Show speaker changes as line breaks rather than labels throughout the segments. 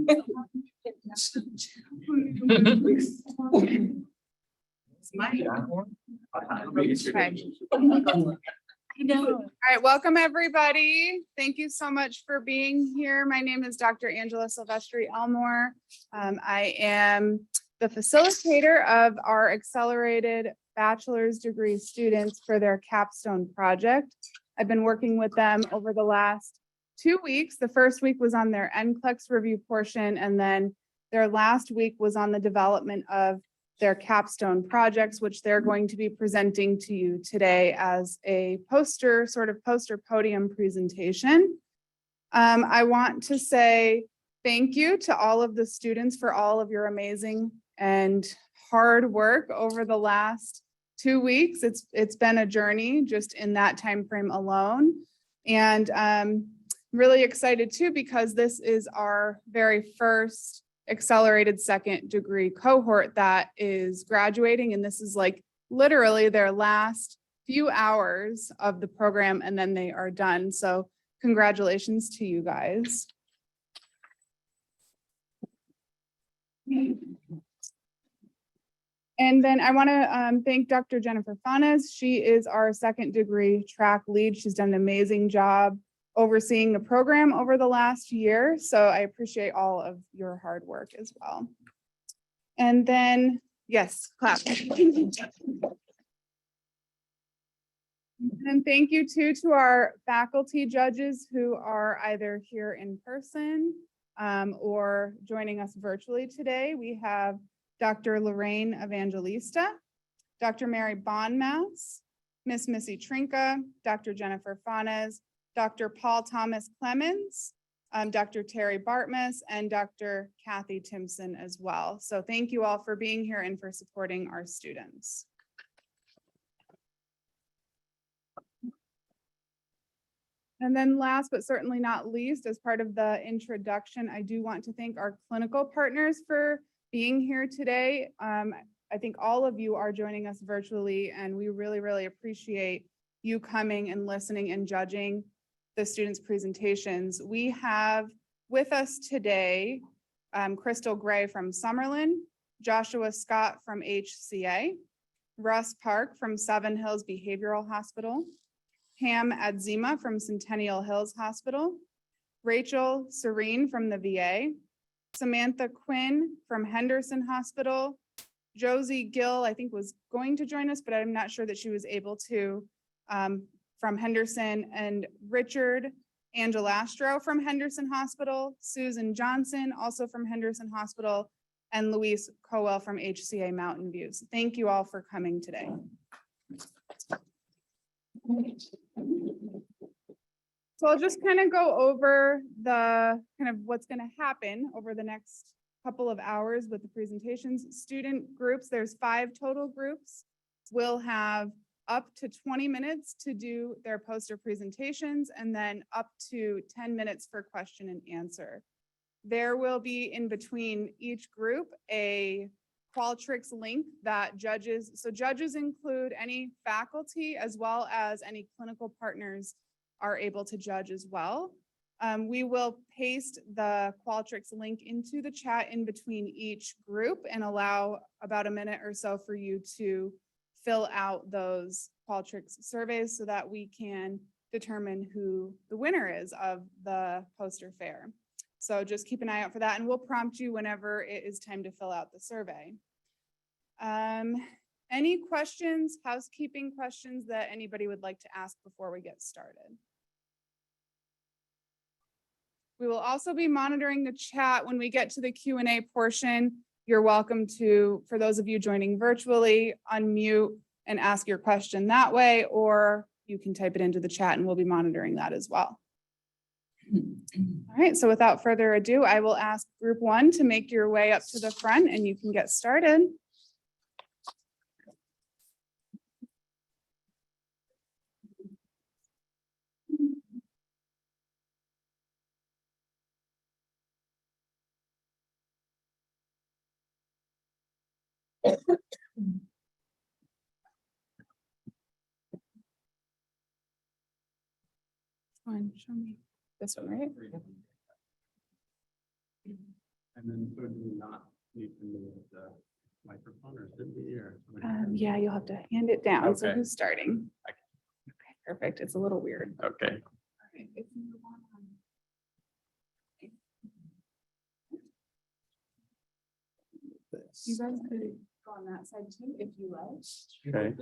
I know. All right, welcome everybody. Thank you so much for being here. My name is Dr. Angela Silvestri-Elmore. I am the facilitator of our accelerated bachelor's degree students for their capstone project. I've been working with them over the last 2 weeks. The first week was on their NCLEX review portion, and then their last week was on the development of their capstone projects, which they're going to be presenting to you today as a poster podium presentation. I want to say thank you to all of the students for all of your amazing and hard work over the last 2 weeks. It's been a journey just in that time frame alone. And I'm really excited too, because this is our very first accelerated second degree cohort that is graduating, and this is like literally their last few hours of the program, and then they are done. So congratulations to you guys. And then I want to thank Dr. Jennifer Fanes. She is our second degree track lead. She's done an amazing job overseeing the program over the last year. So I appreciate all of your hard work as well. And then, yes, clap. And thank you too to our faculty judges who are either here in person or joining us virtually today. We have Dr. Lorraine Evangelista, Dr. Mary Bonmass, Miss Missy Trinka, Dr. Jennifer Fanes, Dr. Paul Thomas Clemens, Dr. Terry Bartmus, and Dr. Kathy Timpson as well. So thank you all for being here and for supporting our students. And then last but certainly not least, as part of the introduction, I do want to thank our clinical partners for being here today. I think all of you are joining us virtually, and we really, really appreciate you coming and listening and judging the students' presentations. We have with us today Crystal Gray from Summerlin, Joshua Scott from HCA, Russ Park from Seven Hills Behavioral Hospital, Pam Adzima from Centennial Hills Hospital, Rachel Serene from the VA, Samantha Quinn from Henderson Hospital, Josie Gill, I think was going to join us, but I'm not sure that she was able to, from Henderson, and Richard Angelastro from Henderson Hospital, Susan Johnson, also from Henderson Hospital, and Luis Coel from HCA Mountain View. So thank you all for coming today. So I'll just kind of go over the kind of what's going to happen over the next couple of hours with the presentations. Student groups, there's 5 total groups, will have up to 20 minutes to do their poster presentations, and then up to 10 minutes for question and answer. There will be in between each group a Qualtrics link that judges, so judges include any faculty as well as any clinical partners are able to judge as well. We will paste the Qualtrics link into the chat in between each group and allow about a minute or so for you to fill out those Qualtrics surveys so that we can determine who the winner is of the poster fair. So just keep an eye out for that, and we'll prompt you whenever it is time to fill out the survey. Any questions, housekeeping questions that anybody would like to ask before we get started? We will also be monitoring the chat when we get to the Q&A portion. You're welcome to, for those of you joining virtually, unmute and ask your question that way, or you can type it into the chat and we'll be monitoring that as well. All right, so without further ado, I will ask group 1 to make your way up to the front and you can get started. Show me this one, right?
And then so do we not need to move the microphone or should we? Or
Yeah, you'll have to hand it down. So
Okay.
who's starting? Okay, perfect. It's a little weird.
Okay.
All right, if you want, you guys could go on that side too, if you like.
Okay.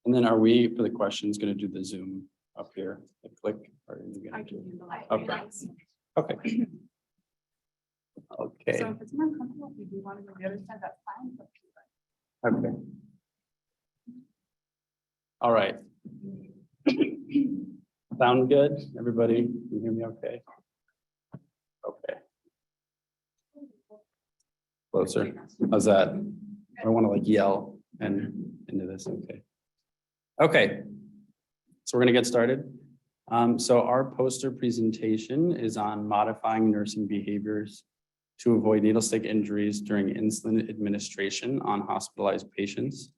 And then are we, for the questions, going to do the Zoom up here, the click? Or are you
I
gonna
can
do-
handle that.
Okay. Okay. Okay.
So if it's more comfortable, if you do want to go the other side, that's fine. But
Okay. All right. Sound good? Everybody, can you hear me okay? Okay. Closer. How's that? I don't want to like yell and into this. Okay. Okay. So we're going to get started. So our poster presentation is on modifying nursing behaviors to avoid needle stick injuries during insulin administration on hospitalized patients.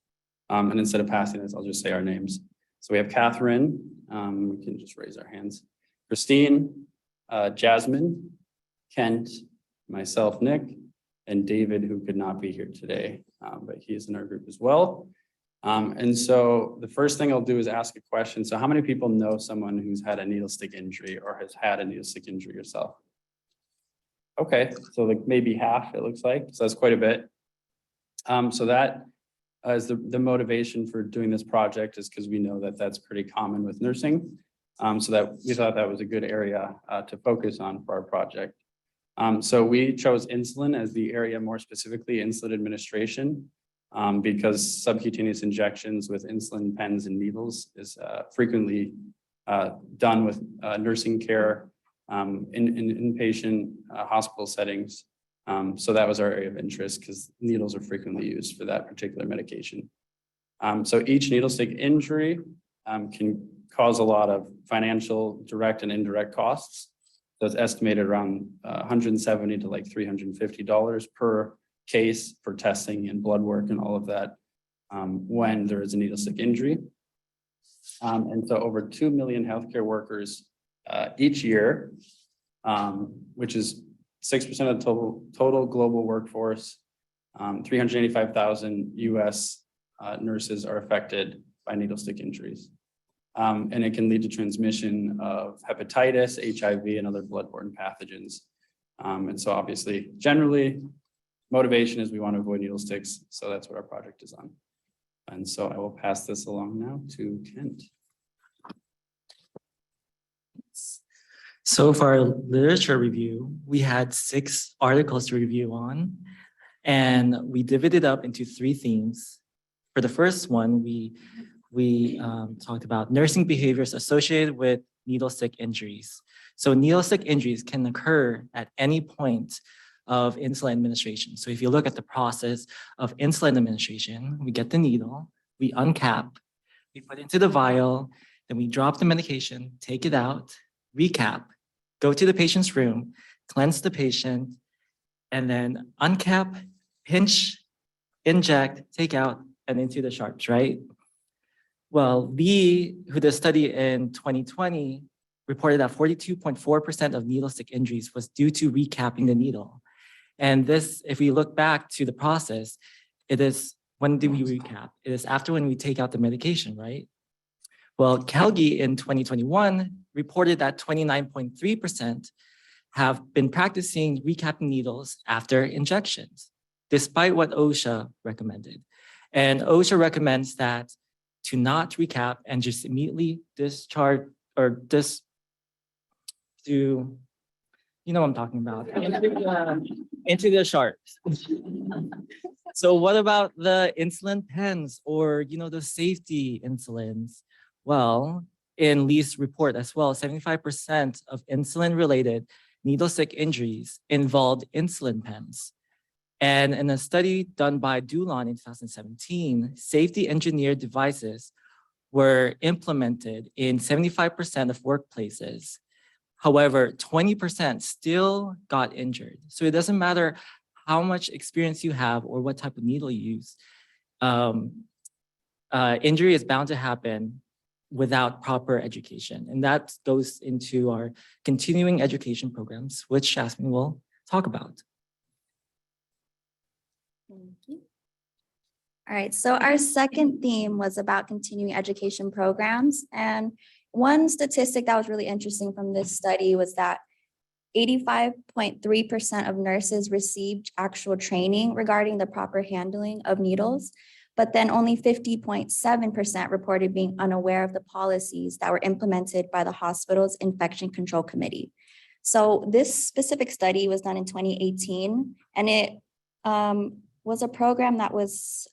And instead of passing this, I'll just say our names. So we have Catherine, we can just raise our hands. Christine, Jasmine, Kent, myself, Nick, and David, who could not be here today, but he is in our group as well. And so the first thing I'll do is ask a question. So how many people know someone who's had a needle stick injury or has had a needle stick injury yourself? Okay, so like maybe half, it looks like. So that's quite a bit. So that is the motivation for doing this project is because we know that that's pretty common with nursing. So that we thought that was a good area to focus on for our project. So we chose insulin as the area, more specifically insulin administration, because subcutaneous injections with insulin pens and needles is frequently done with nursing care in inpatient hospital settings. So that was our area of interest because needles are frequently used for that particular medication. So each needle stick injury can cause a lot of financial direct and indirect costs. So it's estimated around $170 to like $350 per case for testing and blood work and all of that when there is a needle stick injury. And so over 2 million healthcare workers each year, which is 6% of the total global workforce, 385,000 US nurses are affected by needle stick injuries. And it can lead to transmission of hepatitis, HIV, and other bloodborne pathogens. And so obviously, generally, motivation is we want to avoid needle sticks. So that's what our project is on. And so I will pass this along now to Kent.
So for our literature review, we had 6 articles to review on, and we divided up into 3 themes. For the first one, we talked about nursing behaviors associated with needle stick injuries. So needle stick injuries can occur at any point of insulin administration. So if you look at the process of insulin administration, we get the needle, we uncap, we put into the vial, then we drop the medication, take it out, recap, go to the patient's room, cleanse the patient, and then uncap, pinch, inject, take out, and into the sharps, right? Well, Lee, who did a study in 2020, reported that 42.4% of needle stick injuries was due to recapping the needle. And this, if we look back to the process, it is, when do we recap? It is after when we take out the medication, right? Well, Kelgi in 2021 reported that 29.3% have been practicing recapping needles after injections, despite what OSHA recommended. And OSHA recommends that to not recap and just immediately discharge or you know what I'm talking about, into the sharps. So what about the insulin pens or, the safety insulins? Well, in Lee's report as well, 75% of insulin-related needle stick injuries involved insulin pens. And in a study done by Dulon in 2017, safety engineered devices were implemented in 75% of workplaces. However, 20% still got injured. So it doesn't matter how much experience you have or what type of needle you use. Injury is bound to happen without proper education. And that goes into our continuing education programs, which Jasmine will talk about.
Thank you. All right, so our second theme was about continuing education programs. And one statistic that was really interesting from this study was that 85.3% of nurses received actual training regarding the proper handling of needles, but then only 50.7% reported being unaware of the policies that were implemented by the hospital's infection control committee. So this specific study was done in 2018, and it was a program that was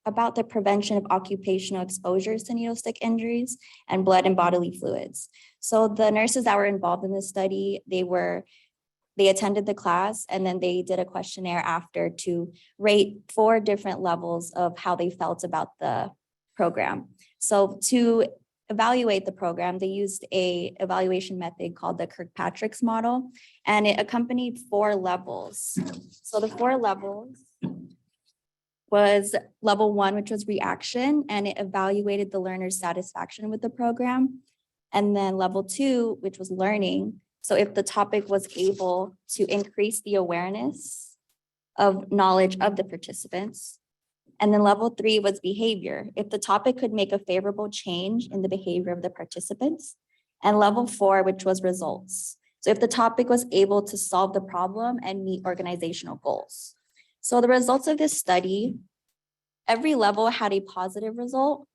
about the prevention of occupational exposures to needle stick injuries and blood and bodily fluids. So the nurses that were involved in this study, they attended the class, and then they did a questionnaire after to rate 4 different levels of how they felt about the program. So to evaluate the program, they used a evaluation method called the Kirkpatrick's model, and it accompanied 4 levels. So the 4 levels was level 1, which was reaction, and it evaluated the learner's satisfaction with the program. And then level 2, which was learning. So if the topic was able to increase the awareness of knowledge of the participants. And then level 3 was behavior, if the topic could make a favorable change in the behavior of the participants. And level 4, which was results. So if the topic was able to solve the problem and meet organizational goals. So the results of this study, every level had a positive result.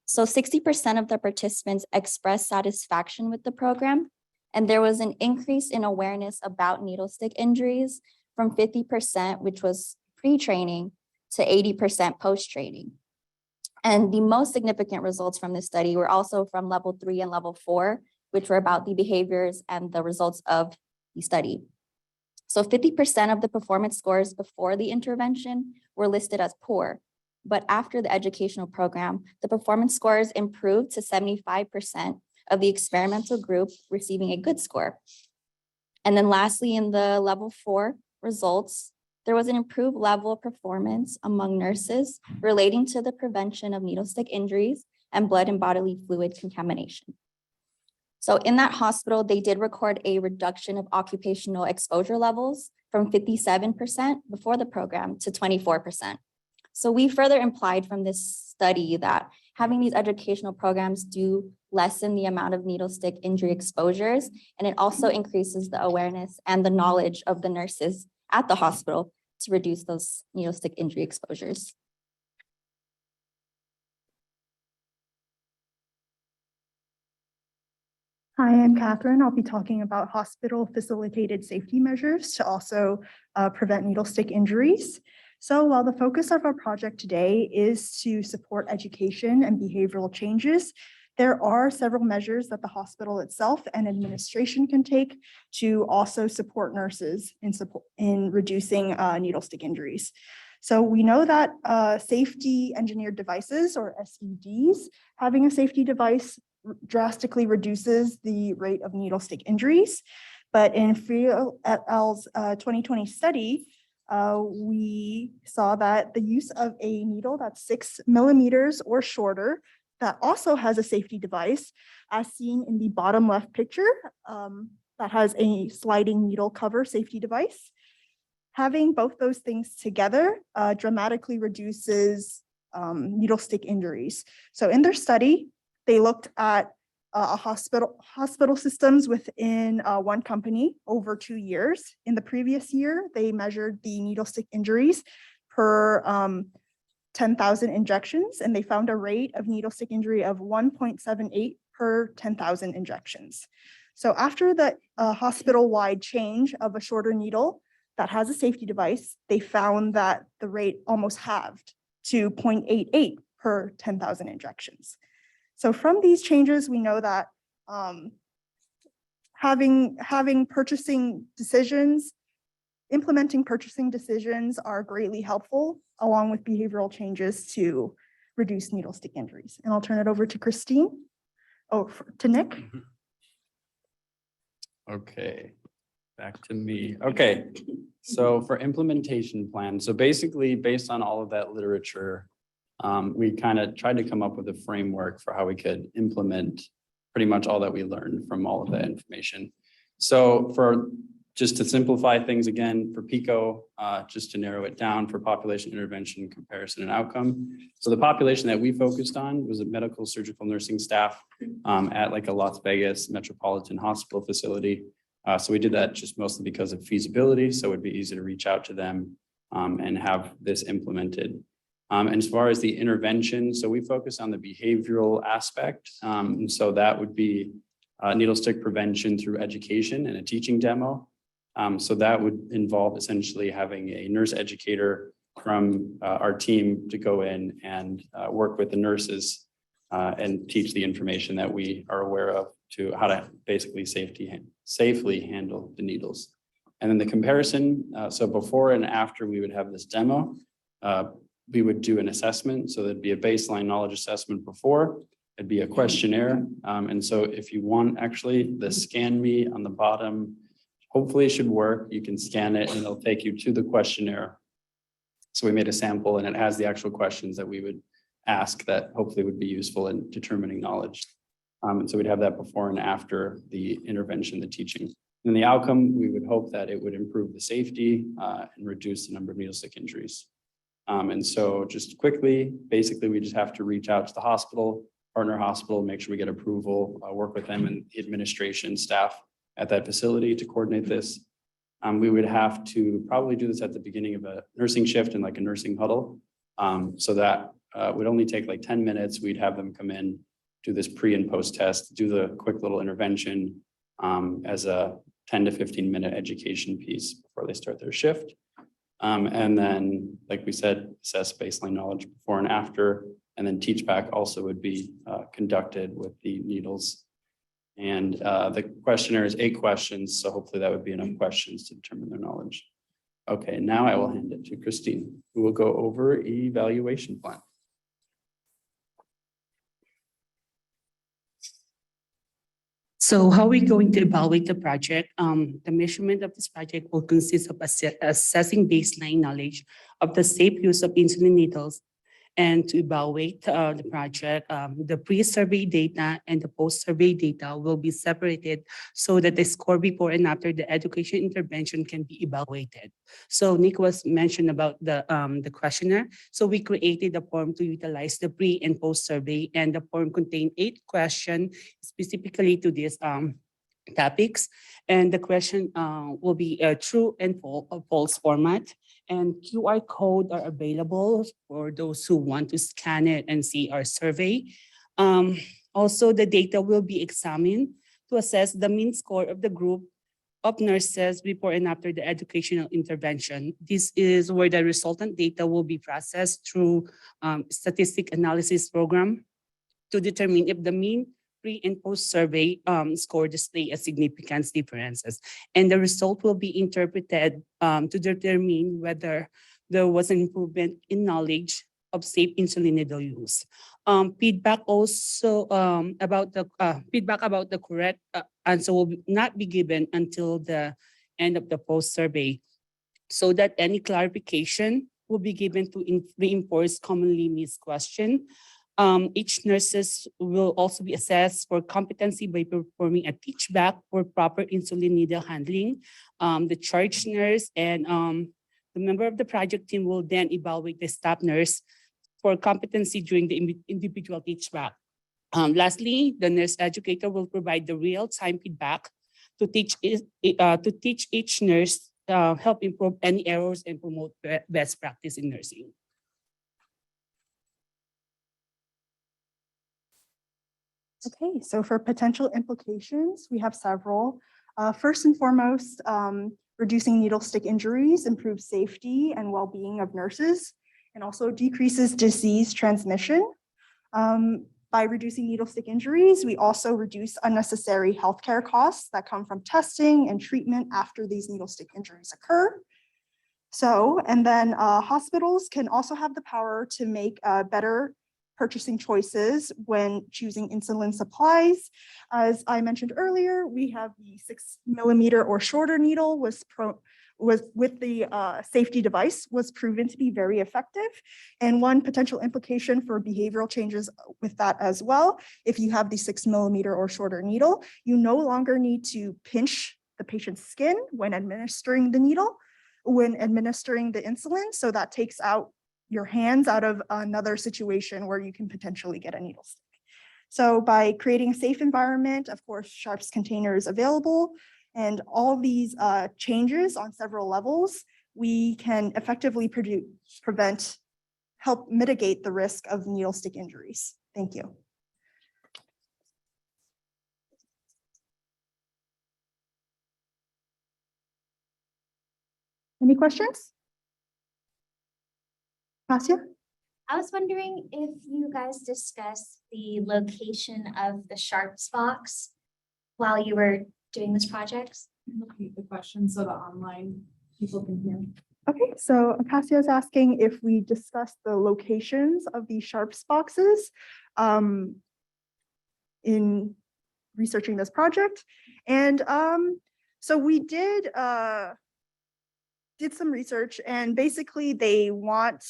So 60% of the participants expressed satisfaction with the program, and there was an increase in awareness about needle stick injuries from 50%, which was pre-training, to 80% post-training. And the most significant results from this study were also from level 3 and level 4, which were about the behaviors and the results of the study. So 50% of the performance scores before the intervention were listed as poor, but after the educational program, the performance scores improved to 75% of the experimental group receiving a good score. And then lastly, in the level 4 results, there was an improved level of performance among nurses relating to the prevention of needle stick injuries and blood and bodily fluid contamination. So in that hospital, they did record a reduction of occupational exposure levels from 57% before the program to 24%. So we further implied from this study that having these educational programs do lessen the amount of needle stick injury exposures, and it also increases the awareness and the knowledge of the nurses at the hospital to reduce those needle stick injury exposures.
Hi, I'm Catherine. I'll be talking about hospital facilitated safety measures to also prevent needle stick injuries. So while the focus of our project today is to support education and behavioral changes, there are several measures that the hospital itself and administration can take to also support nurses in reducing needle stick injuries. So we know that safety engineered devices, or SEDs, having a safety device drastically reduces the rate of needle stick injuries. But in Friel et al.'s 2020 study, we saw that the use of a needle that's 6 millimeters or shorter that also has a safety device, as seen in the bottom left picture, that has a sliding needle cover safety device. Having both those things together dramatically reduces needle stick injuries. So in their study, they looked at hospital systems within one company over 2 years. In the previous year, they measured the needle stick injuries per 10,000 injections, and they found a rate of needle stick injury of 1.78 per 10,000 injections. So after the hospital-wide change of a shorter needle that has a safety device, they found that the rate almost halved to 0.88 per 10,000 injections. So from these changes, we know that having purchasing decisions, implementing purchasing decisions are greatly helpful, along with behavioral changes to reduce needle stick injuries. And I'll turn it over to Christine, to Nick.
Okay, back to me. Okay, so for implementation plan, so basically based on all of that literature, we kind of tried to come up with a framework for how we could implement pretty much all that we learned from all of that information. So just to simplify things again, for PICO, just to narrow it down for population intervention, comparison and outcome. So the population that we focused on was a medical surgical nursing staff at like a Las Vegas Metropolitan Hospital facility. So we did that just mostly because of feasibility. So it'd be easy to reach out to them and have this implemented. And as far as the intervention, so we focus on the behavioral aspect. And so that would be needle stick prevention through education and a teaching demo. So that would involve essentially having a nurse educator from our team to go in and work with the nurses and teach the information that we are aware of to how to basically safely handle the needles. And then the comparison, so before and after we would have this demo, we would do an assessment. So there'd be a baseline knowledge assessment before, it'd be a questionnaire. And so if you want actually the scan me on the bottom, hopefully it should work. You can scan it and it'll take you to the questionnaire. So we made a sample and it has the actual questions that we would ask that hopefully would be useful in determining knowledge. And so we'd have that before and after the intervention, the teaching. And the outcome, we would hope that it would improve the safety and reduce the number of needle stick injuries. And so just quickly, basically, we just have to reach out to the hospital, partner hospital, make sure we get approval, work with them and administration staff at that facility to coordinate this. We would have to probably do this at the beginning of a nursing shift and like a nursing huddle. So that would only take like 10 minutes. We'd have them come in, do this pre and post test, do the quick little intervention as a 10 to 15 minute education piece before they start their shift. And then, like we said, assess baseline knowledge before and after, and then teach back also would be conducted with the needles. And the questionnaire is 8 questions, so hopefully that would be enough questions to determine their knowledge. Okay, now I will hand it to Christine, who will go over evaluation plan.
So how are we going to evaluate the project? The measurement of this project will consist of assessing baseline knowledge of the safe use of insulin needles. And to evaluate the project, the pre-survey data and the post-survey data will be separated so that the score before and after the education intervention can be evaluated. So Nick was mentioned about the questionnaire. So we created a form to utilize the pre and post-survey, and the form contained 8 questions specifically to these topics. And the question will be a true and false format. And QR code are available for those who want to scan it and see our survey. Also, the data will be examined to assess the mean score of the group of nurses before and after the educational intervention. This is where the resultant data will be processed through statistic analysis program to determine if the mean pre and post survey score display a significant differences. And the result will be interpreted to determine whether there was an improvement in knowledge of safe insulin needle use. Feedback also about the correct answer will not be given until the end of the post survey, so that any clarification will be given to reinforce commonly missed question. Each nurses will also be assessed for competency by performing a teach back for proper insulin needle handling. The charge nurse and the member of the project team will then evaluate the staff nurse for competency during the individual teach back. Lastly, the nurse educator will provide the real-time feedback to teach each nurse, help improve any errors and promote best practice in nursing.
Okay, so for potential implications, we have several. First and foremost, reducing needle stick injuries improves safety and well-being of nurses, and also decreases disease transmission. By reducing needle stick injuries, we also reduce unnecessary healthcare costs that come from testing and treatment after these needle stick injuries occur. So, and then hospitals can also have the power to make better purchasing choices when choosing insulin supplies. As I mentioned earlier, we have the 6 millimeter or shorter needle was with the safety device was proven to be very effective. And one potential implication for behavioral changes with that as well, if you have the 6 mm or shorter needle, you no longer need to pinch the patient's skin when administering the needle, when administering the insulin. So that takes out your hands out of another situation where you can potentially get a needle stick. So by creating a safe environment, of course, Sharps containers available, and all these changes on several levels, we can effectively help mitigate the risk of needle stick injuries. Thank you. Any questions? Kasia?
I was wondering if you guys discussed the location of the Sharps box while you were doing this project.
Repeat the question so the online people can hear.
Okay, so Acacia is asking if we discussed the locations of these Sharps boxes in researching this project. And so we did some research, and basically they want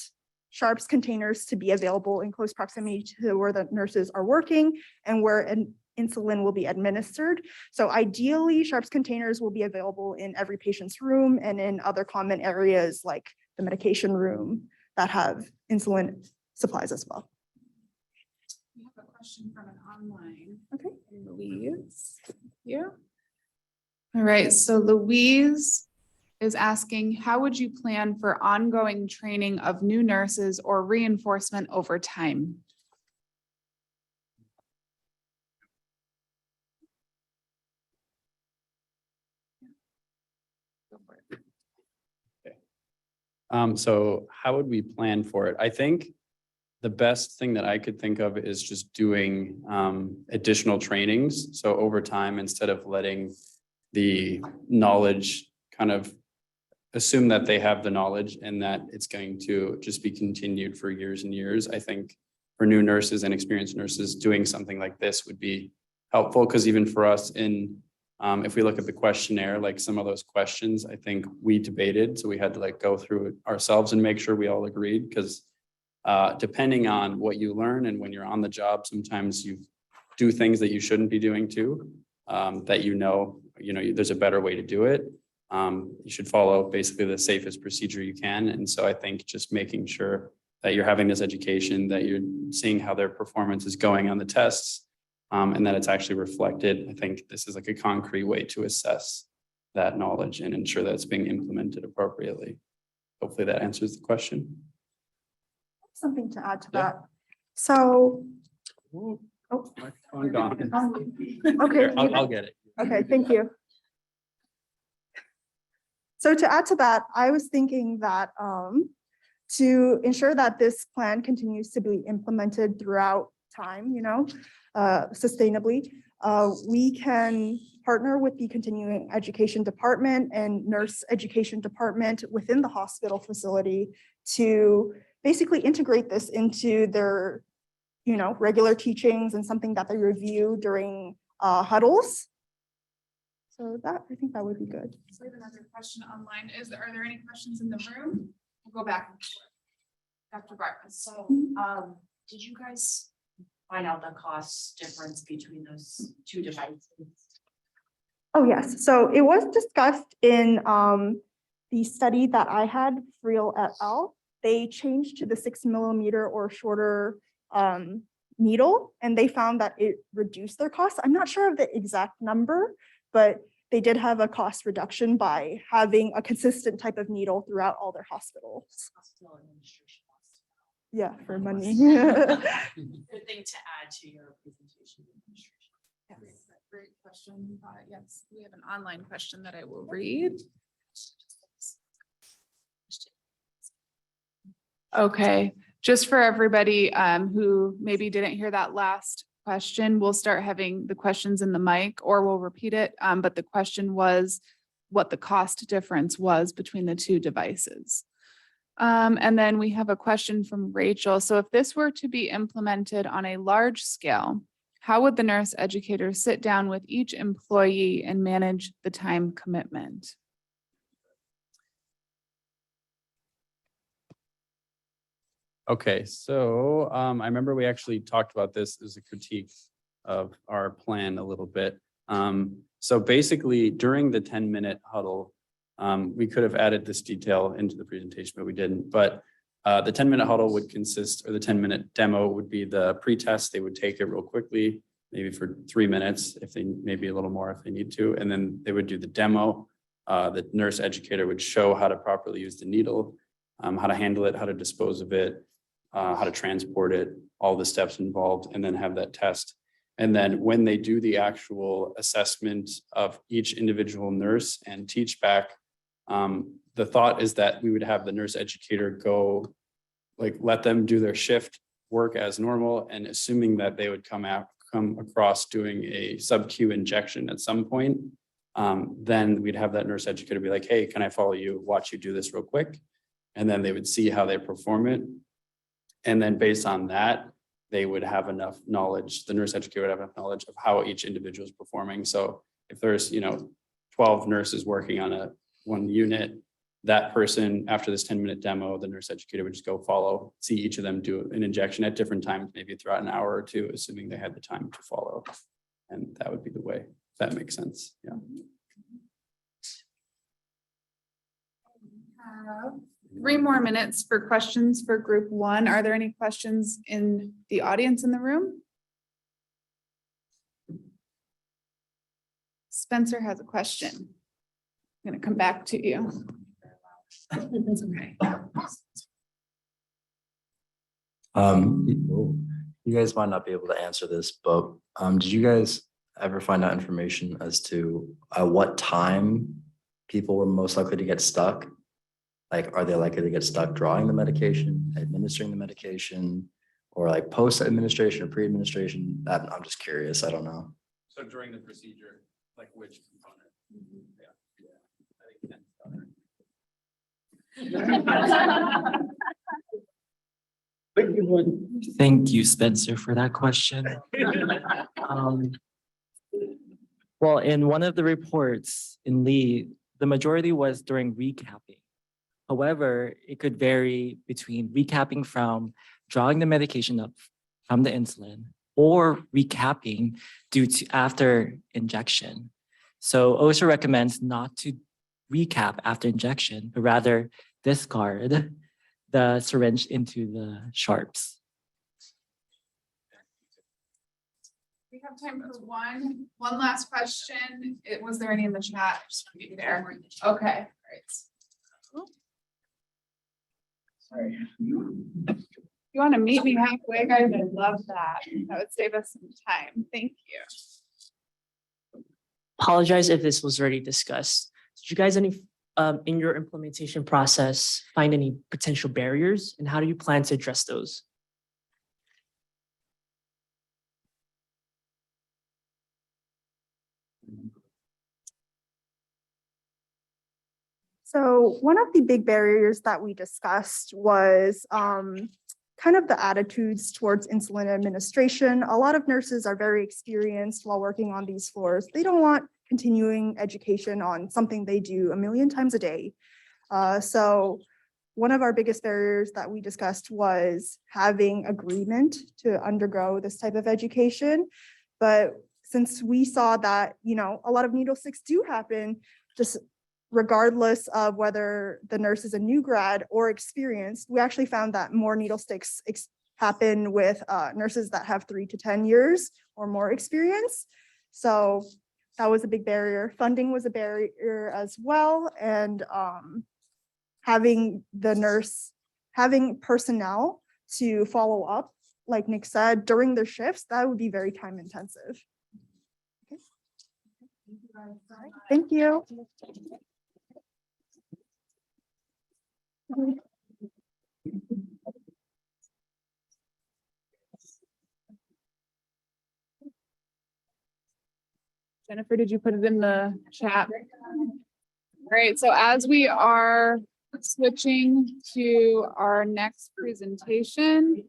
Sharps containers to be available in close proximity to where the nurses are working and where an insulin will be administered. So ideally, Sharps containers will be available in every patient's room and in other common areas like the medication room that have insulin supplies as well.
We have a question from an online.
Okay.
Louise, yeah. All right, so Louise is asking, how would you plan for ongoing training of new nurses or reinforcement over time? Go for it.
So how would we plan for it? I think the best thing that I could think of is just doing additional trainings. So over time, instead of letting the knowledge kind of assume that they have the knowledge and that it's going to just be continued for years and years. I think for new nurses and experienced nurses, doing something like this would be helpful, because even for us if we look at the questionnaire, like some of those questions, I think we debated. So we had to like go through it ourselves and make sure we all agreed, because depending on what you learn and when you're on the job, sometimes you do things that you shouldn't be doing too, that there's a better way to do it. You should follow basically the safest procedure you can. And so I think just making sure that you're having this education, that you're seeing how their performance is going on the tests, and that it's actually reflected. I think this is like a concrete way to assess that knowledge and ensure that it's being implemented appropriately. Hopefully that answers the question.
Something to add to
Yeah.
that. So,
Oh,
oh,
my phone gone.
okay.
Here, I'll get it.
Okay, thank you. So to add to that, I was thinking that to ensure that this plan continues to be implemented throughout time, sustainably, we can partner with the continuing education department and nurse education department within the hospital facility to basically integrate this into their, regular teachings and something that they review during huddles. So I think that would be good.
So we have another question online. Are there any questions in the room? We'll go back. Dr. Bartman.
So, did you guys find out the cost difference between those two devices?
Oh, yes. So it was discussed in the study that I had, Friel et al. They changed to the 6 mm or shorter needle, and they found that it reduced their costs. I'm not sure of the exact number, but they did have a cost reduction by having a consistent type of needle throughout all their hospitals.
Hospital administration wants to know.
Yeah, for money.
Good thing to add to your presentation.
Great question. Yes, we have an online question that I will read. Okay, just for everybody who maybe didn't hear that last question, we'll start having the questions in the mic, or we'll repeat it. But the question was what the cost difference was between the two devices. And then we have a question from Rachel. So if this were to be implemented on a large scale, how would the nurse educator sit down with each employee and manage the time commitment?
Okay, so I remember we actually talked about this as a critique of our plan a little bit. So basically during the 10-minute huddle, we could have added this detail into the presentation, but we didn't. But the 10-minute huddle would consist, or the 10-minute demo would be the pre-test. They would take it real quickly, maybe for 3 minutes, if they, maybe a little more if they need to. And then they would do the demo. The nurse educator would show how to properly use the needle, how to handle it, how to dispose of it, how to transport it, all the steps involved, and then have that test. And then when they do the actual assessment of each individual nurse and teach back, the thought is that we would have the nurse educator go, like, let them do their shift work as normal, and assuming that they would come across doing a sub-Q injection at some point, then we'd have that nurse educator be like, hey, can I follow you, watch you do this real quick? And then they would see how they perform it. And then based on that, they would have enough knowledge, the nurse educator would have enough knowledge of how each individual is performing. So if there's, 12 nurses working on one unit, that person, after this 10-minute demo, the nurse educator would just go follow, see each of them do an injection at different times, maybe throughout an hour or two, assuming they had the time to follow. And that would be the way, if that makes sense. Yeah.
3 more minutes for questions for group 1. Are there any questions in the audience in the room? Spencer has a question. I'm going to come back to you. That's okay.
You guys might not be able to answer this, but did you guys ever find out information as to what time people were most likely to get stuck? Like, are they likely to get stuck drawing the medication, administering the medication, or like post-administration or pre-administration? I'm just curious. I don't know.
So during the procedure, like which component?
Thank you, Spencer, for that question. Well, in one of the reports in Lee, the majority was during recapping. However, it could vary between recapping from drawing the medication up from the insulin or recapping due to after injection. So OSHA recommends not to recap after injection, but rather discard the syringe into the sharps.
We have time for one last question. Was there any in the chat? There. Okay, all right. Sorry. You want to meet me halfway, guys? I'd love that. That would save us some time. Thank you.
Apologize if this was already discussed. Did you guys in your implementation process find any potential barriers, and how do you plan to address those?
So one of the big barriers that we discussed was kind of the attitudes towards insulin administration. A lot of nurses are very experienced while working on these floors. They don't want continuing education on something they do a million times a day. So one of our biggest barriers that we discussed was having agreement to undergo this type of education. But since we saw that, a lot of needle sticks do happen, just regardless of whether the nurse is a new grad or experienced, we actually found that more needle sticks happen with nurses that have 3 to 10 years or more experience. So that was a big barrier. Funding was a barrier as well. And having personnel to follow up, like Nick said, during their shifts, that would be very time intensive. Okay. Thank you.
Jennifer, did you put it in the chat? All right, so as we are switching to our next presentation,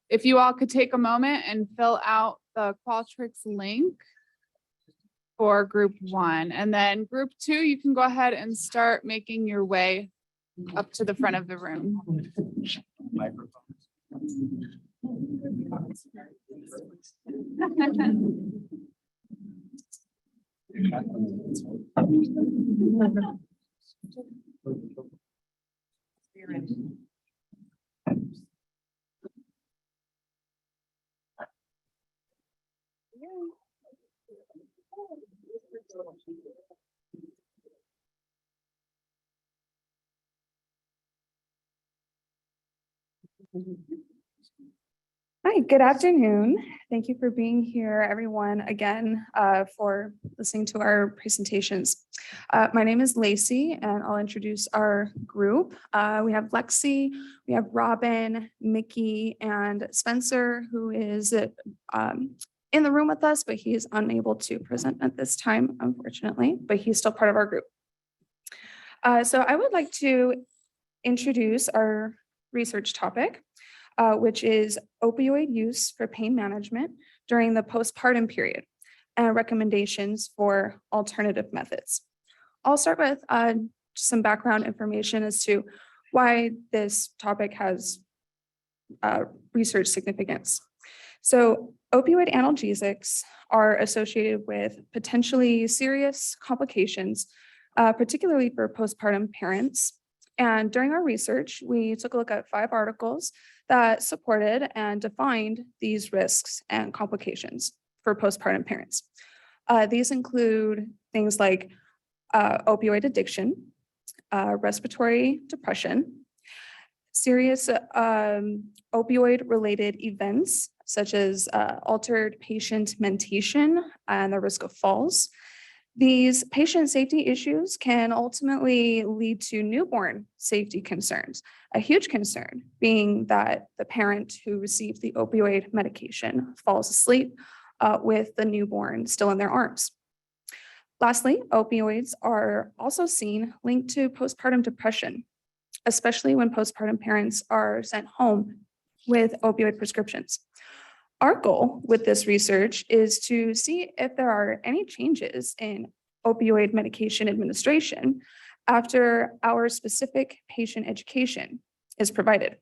if you all could take a moment and fill out the Qualtrics link for group 1, and then group 2, you can go ahead and start making your way up to the front of the room. Hi, good afternoon. Thank you for being here, everyone, again, for listening to our presentations. My name is Lacey, and I'll introduce our group. We have Lexi, we have Robin, Mickey, and Spencer, who is in the room with us, but he is unable to present at this time, unfortunately, but he's still part of our group. So I would like to introduce our research topic, which is opioid use for pain management during the postpartum period and recommendations for alternative methods. I'll start with some background information as to why this topic has research significance. So opioid analgesics are associated with potentially serious complications, particularly for postpartum parents. And during our research, we took a look at 5 articles that supported and defined these risks and complications for postpartum parents. These include things like opioid addiction, respiratory depression, serious opioid-related events such as altered patient mentation and the risk of falls. These patient safety issues can ultimately lead to newborn safety concerns, a huge concern being that the parent who received the opioid medication falls asleep with the newborn still in their arms. Lastly, opioids are also seen linked to postpartum depression, especially when postpartum parents are sent home with opioid prescriptions. Our goal with this research is to see if there are any changes in opioid medication administration after our specific patient education is provided.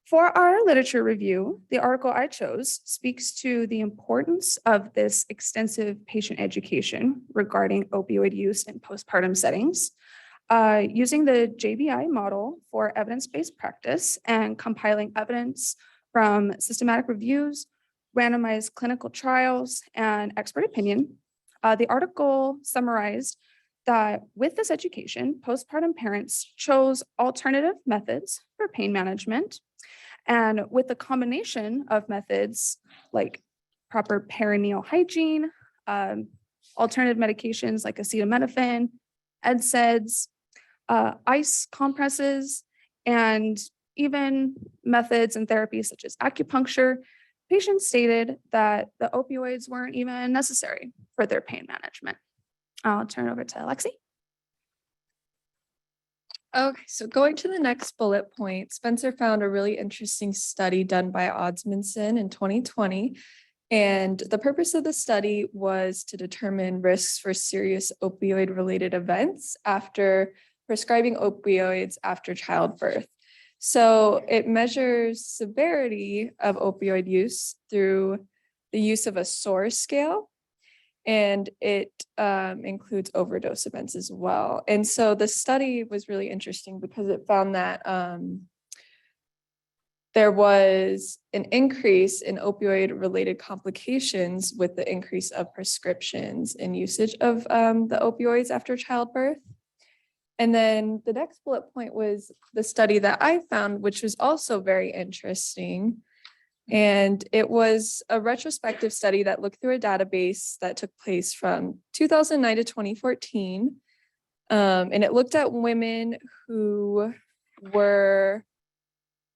For our literature review, the article I chose speaks to the importance of this extensive patient education regarding opioid use in postpartum settings, using the JBI model for evidence-based practice and compiling evidence from systematic reviews, randomized clinical trials, and expert opinion. The article summarized that with this education, postpartum parents chose alternative methods for pain management. And with the combination of methods like proper perineal hygiene, alternative medications like acetaminophen, NSAIDs, ice compresses, and even methods and therapies such as acupuncture, patients stated that the opioids weren't even necessary for their pain management. I'll turn it over to Lexi.
Okay, so going to the next bullet point, Spencer found a really interesting study done by Osmundson in 2020. And the purpose of the study was to determine risks for serious opioid-related events after prescribing opioids after childbirth. So it measures severity of opioid use through the use of a SOAR scale, and it includes overdose events as well. And so the study was really interesting because it found that there was an increase in opioid-related complications with the increase of prescriptions and usage of the opioids after childbirth. And then the next bullet point was the study that I found, which was also very interesting. And it was a retrospective study that looked through a database that took place from 2009 to 2014. And it looked at women who were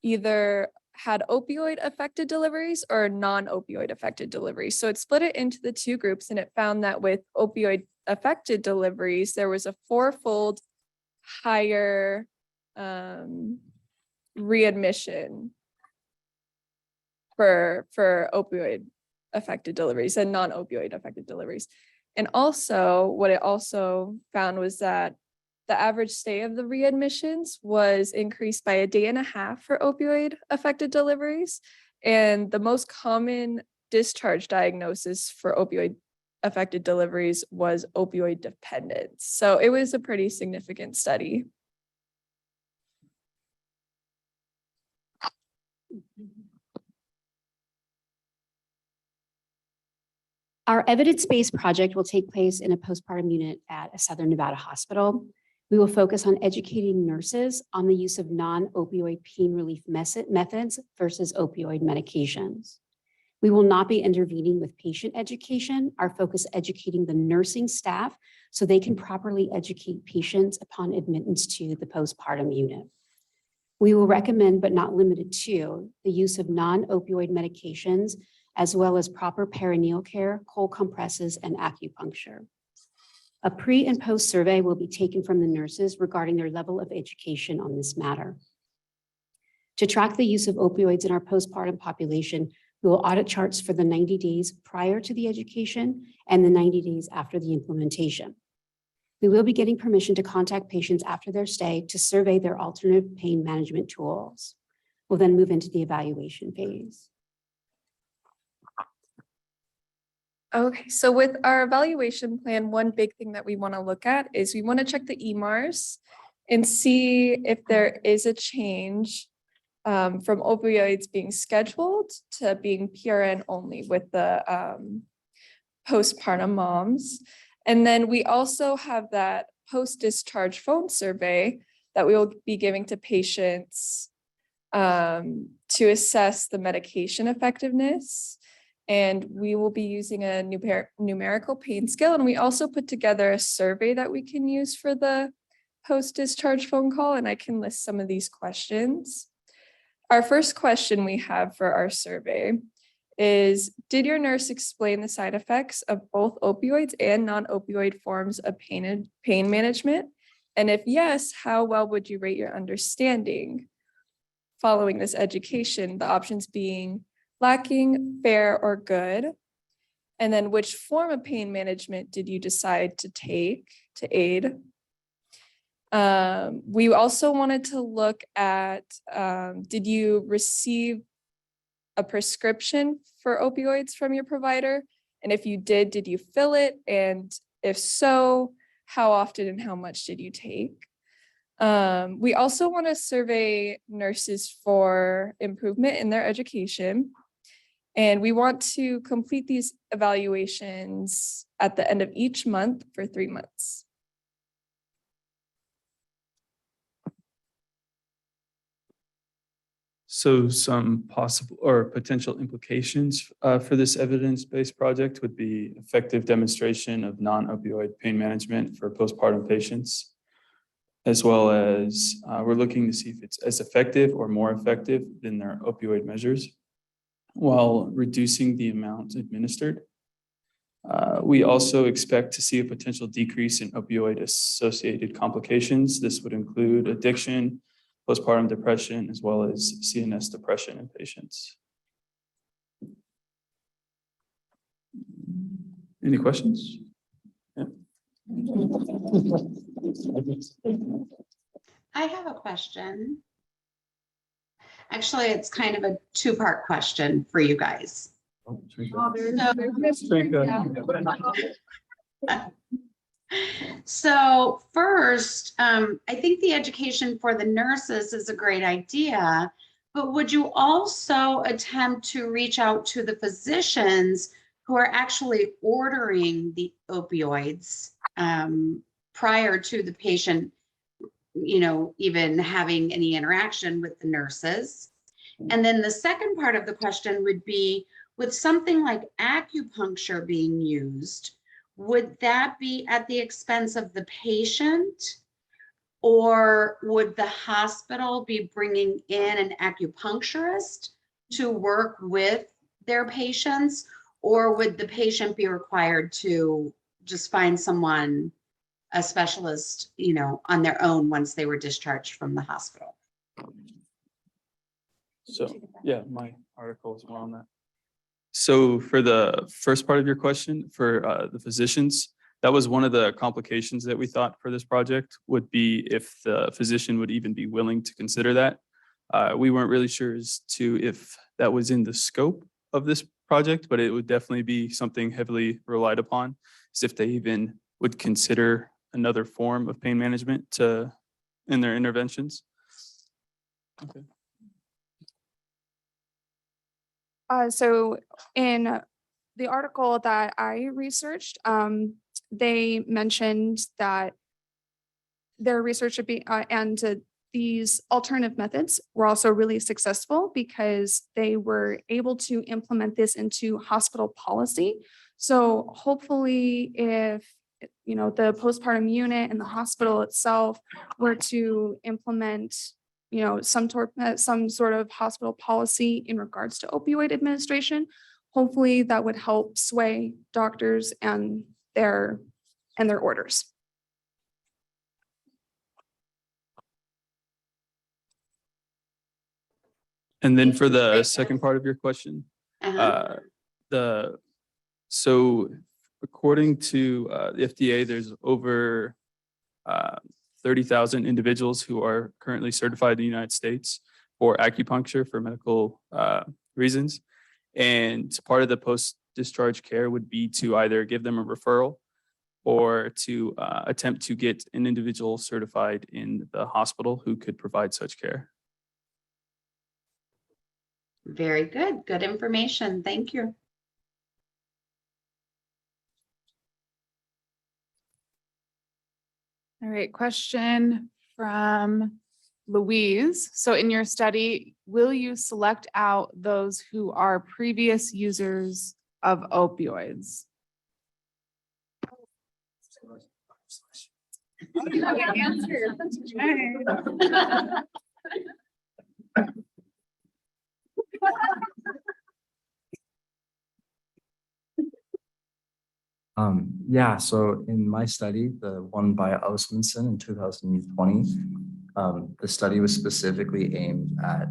either had opioid affected deliveries or non-opioid affected deliveries. So it split it into the 2 groups, and it found that with opioid affected deliveries, there was a 4-fold higher readmission for opioid affected deliveries and non-opioid affected deliveries. And also what it also found was that the average stay of the readmissions was increased by a day and a half for opioid affected deliveries. And the most common discharge diagnosis for opioid affected deliveries was opioid dependence. So it was a pretty significant study.
Our evidence-based project will take place in a postpartum unit at a Southern Nevada hospital. We will focus on educating nurses on the use of non-opioid pain relief methods versus opioid medications. We will not be intervening with patient education. Our focus is educating the nursing staff so they can properly educate patients upon admittance to the postpartum unit. We will recommend, but not limited to, the use of non-opioid medications, as well as proper perineal care, cold compresses, and acupuncture. A pre and post survey will be taken from the nurses regarding their level of education on this matter. To track the use of opioids in our postpartum population, we will audit charts for the 90 days prior to the education and the 90 days after the implementation. We will be getting permission to contact patients after their stay to survey their alternative pain management tools. We'll then move into the evaluation phase.
Okay, so with our evaluation plan, one big thing that we want to look at is we want to check the EMARs and see if there is a change from opioids being scheduled to being PRN only with the postpartum moms. And then we also have that post-discharge phone survey that we will be giving to patients to assess the medication effectiveness. And we will be using a numerical pain scale. And we also put together a survey that we can use for the post-discharge phone call. And I can list some of these questions. Our first question we have for our survey is, did your nurse explain the side effects of both opioids and non-opioid forms of pain management? And if yes, how well would you rate your understanding following this education? The options being lacking, fair, or good. And then which form of pain management did you decide to take to aid? We also wanted to look at, did you receive a prescription for opioids from your provider? And if you did you fill it? And if so, how often and how much did you take? We also want to survey nurses for improvement in their education. And we want to complete these evaluations at the end of each month for 3 months.
So some possible or potential implications for this evidence-based project would be effective demonstration of non-opioid pain management for postpartum patients, as well as we're looking to see if it's as effective or more effective than their opioid measures, while reducing the amount administered. We also expect to see a potential decrease in opioid-associated complications. This would include addiction, postpartum depression, as well as CNS depression in patients. Any questions? Yeah.
I have a question. Actually, it's kind of a two-part question for you guys. So first, I think the education for the nurses is a great idea, but would you also attempt to reach out to the physicians who are actually ordering the opioids prior to the patient, even having any interaction with the nurses? And then the second part of the question would be, with something like acupuncture being used, would that be at the expense of the patient? Or would the hospital be bringing in an acupuncturist to work with their patients? Or would the patient be required to just find someone, a specialist, on their own once they were discharged from the hospital?
So, yeah, my article is more on that. So for the first part of your question, for the physicians, That was one of the complications that we thought for this project would be if the physician would even be willing to consider that. We weren't really sure as to if that was in the scope of this project, but it would definitely be something heavily relied upon, as if they even would consider another form of pain management in their interventions. Okay.
So in the article that I researched, they mentioned that their research should be, these alternative methods were also really successful because they were able to implement this into hospital policy. So hopefully if, you know, the postpartum unit and the hospital itself were to implement, you know, some sort of hospital policy in regards to opioid administration, hopefully that would help sway doctors and their orders.
And then for the second part of your question, so according to the FDA, there's over 30,000 individuals who are currently certified in the United States for acupuncture for medical reasons. And part of the post-discharge care would be to either give them a referral or to attempt to get an individual certified in the hospital who could provide such care.
Very good. Good information. Thank you.
All right, question from Louise. So in your study, will you select out those who are previous users of opioids?
Yeah, so in my study, the one by Osmundson in 2020, the study was specifically aimed at,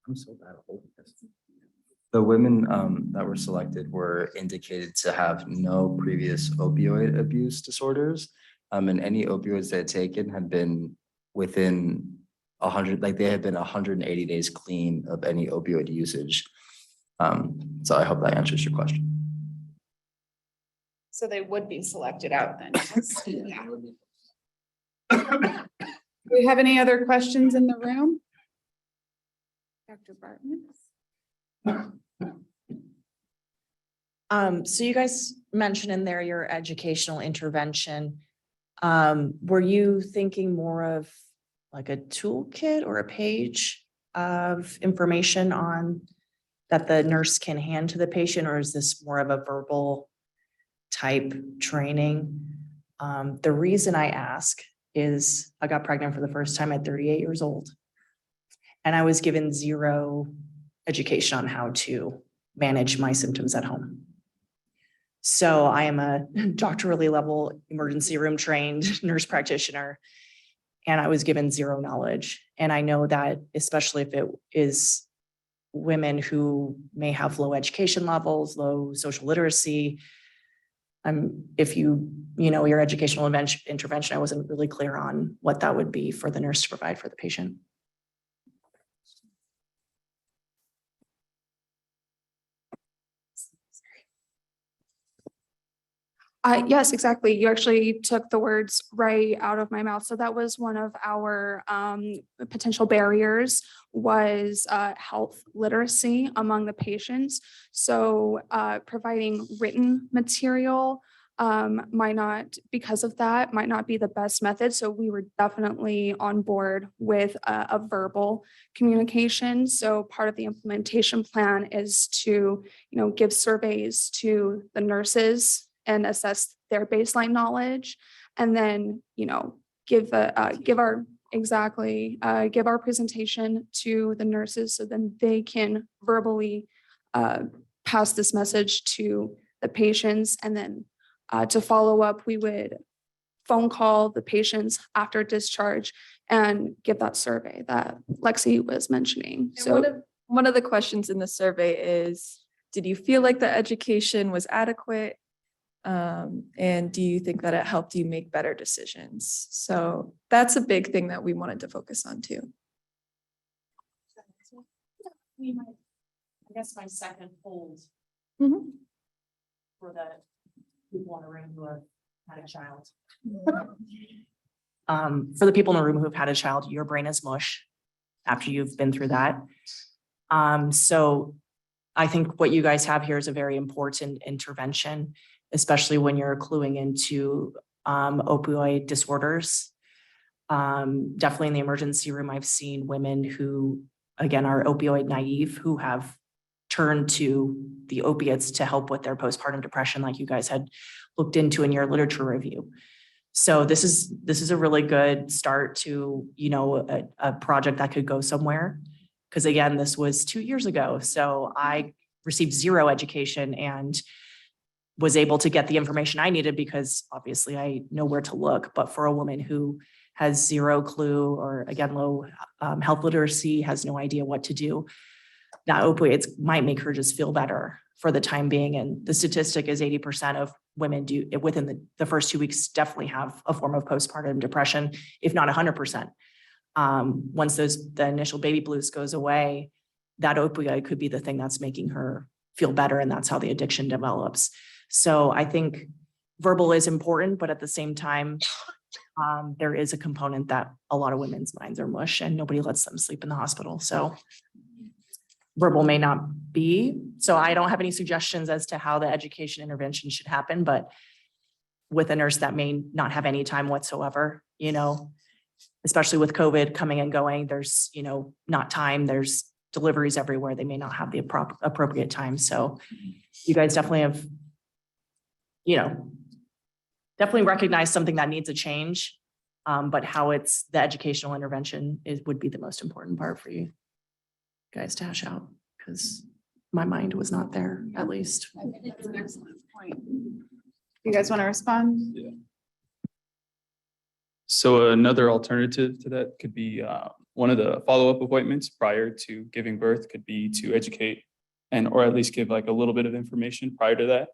I'm so bad at holding this. The women that were selected were indicated to have no previous opioid abuse disorders. And any opioids they had taken had been within 100, like they had been 180 days clean of any opioid usage. So I hope that answers your question.
So they would be selected out then. Yeah. Do we have any other questions in the room? Dr. Bartman?
So you guys mentioned in there your educational intervention. Were you thinking more of like a toolkit or a page of information on that the nurse can hand to the patient, or is this more of a verbal type training? The reason I ask is I got pregnant for the first time at 38 years old, and I was given zero education on how to manage my symptoms at home. So I am a doctorally level emergency room trained nurse practitioner, and I was given zero knowledge. And I know that especially if it is women who may have low education levels, low social literacy, if you know your educational intervention, I wasn't really clear on what that would be for the nurse to provide for the patient.
Yes, exactly. You actually took the words right out of my mouth. So that was one of our potential barriers was health literacy among the patients. So providing written material might not, because of that, might not be the best method. So we were definitely on board with a verbal communication. So part of the implementation plan is to, give surveys to the nurses and assess their baseline knowledge, and then, give our presentation to the nurses so then they can verbally pass this message to the patients. And then to follow up, we would phone call the patients after discharge and give that survey that Lexi was mentioning.
So one of the questions in the survey is, did you feel like the education was adequate? And do you think that it helped you make better decisions? So that's a big thing that we wanted to focus on too.
I guess my second hold
Mhm.
for the people in the room who have had a child. For the people in the room who have had a child, your brain is mush after you've been through that. So I think what you guys have here is a very important intervention, especially when you're cluing into opioid disorders. Definitely in the emergency room, I've seen women who, again, are opioid naive, who have turned to the opiates to help with their postpartum depression, like you guys had looked into in your literature review. So this is a really good start to, you know, a project that could go somewhere. Because again, this was 2 years ago. So I received zero education and was able to get the information I needed because obviously I know where to look. But for a woman who has zero clue or again, low health literacy, has no idea what to do, that opioids might make her just feel better for the time being. And the statistic is 80% of women do within the first 2 weeks definitely have a form of postpartum depression, if not 100%. Once the initial baby blues goes away, that opioid could be the thing that's making her feel better. And that's how the addiction develops. So I think verbal is important, but at the same time, there is a component that a lot of women's minds are mush and nobody lets them sleep in the hospital. So verbal may not be. So I don't have any suggestions as to how the education intervention should happen, but with a nurse that may not have any time whatsoever, you know, especially with COVID coming and going, there's, you know, not time, there's deliveries everywhere. They may not have the appropriate time. So you guys definitely have, you know, definitely recognize something that needs a change. But how it's the educational intervention would be the most important part for you guys to hash out, because my mind was not there, at least.
I think that's an excellent point. You guys want to respond?
Yeah. So another alternative to that could be one of the follow-up appointments prior to giving birth could be to educate or at least give like a little bit of information prior to that.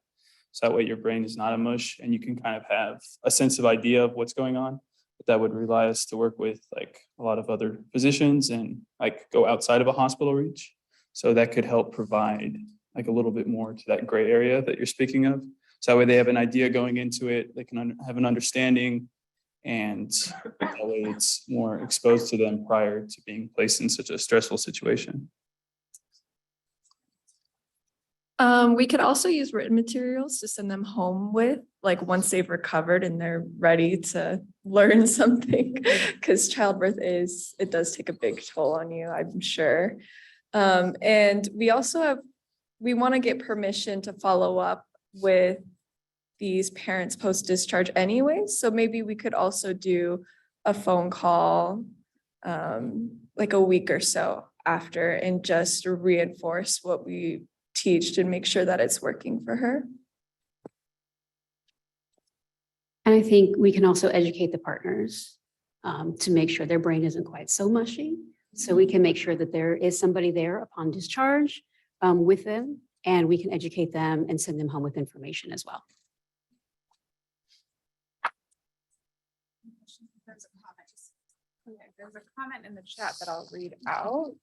So that way your brain is not a mush and you can kind of have a sense of idea of what's going on. But that would rely us to work with like a lot of other physicians and like go outside of a hospital reach. So that could help provide like a little bit more to that gray area that you're speaking of. So that way they have an idea going into it, they can have an understanding, and that way it's more exposed to them prior to being placed in such a stressful situation.
We could also use written materials to send them home with, like once they've recovered and they're ready to learn something, because childbirth it does take a big toll on you, I'm sure. And we also we want to get permission to follow up with these parents post-discharge anyways. So maybe we could also do a phone call like a week or so after and just reinforce what we teach and make sure that it's working for her.
And I think we can also educate the partners to make sure their brain isn't quite so mushy. So we can make sure that there is somebody there upon discharge with them, and we can educate them and send them home with information as well.
There's a comment in the chat that I'll read out.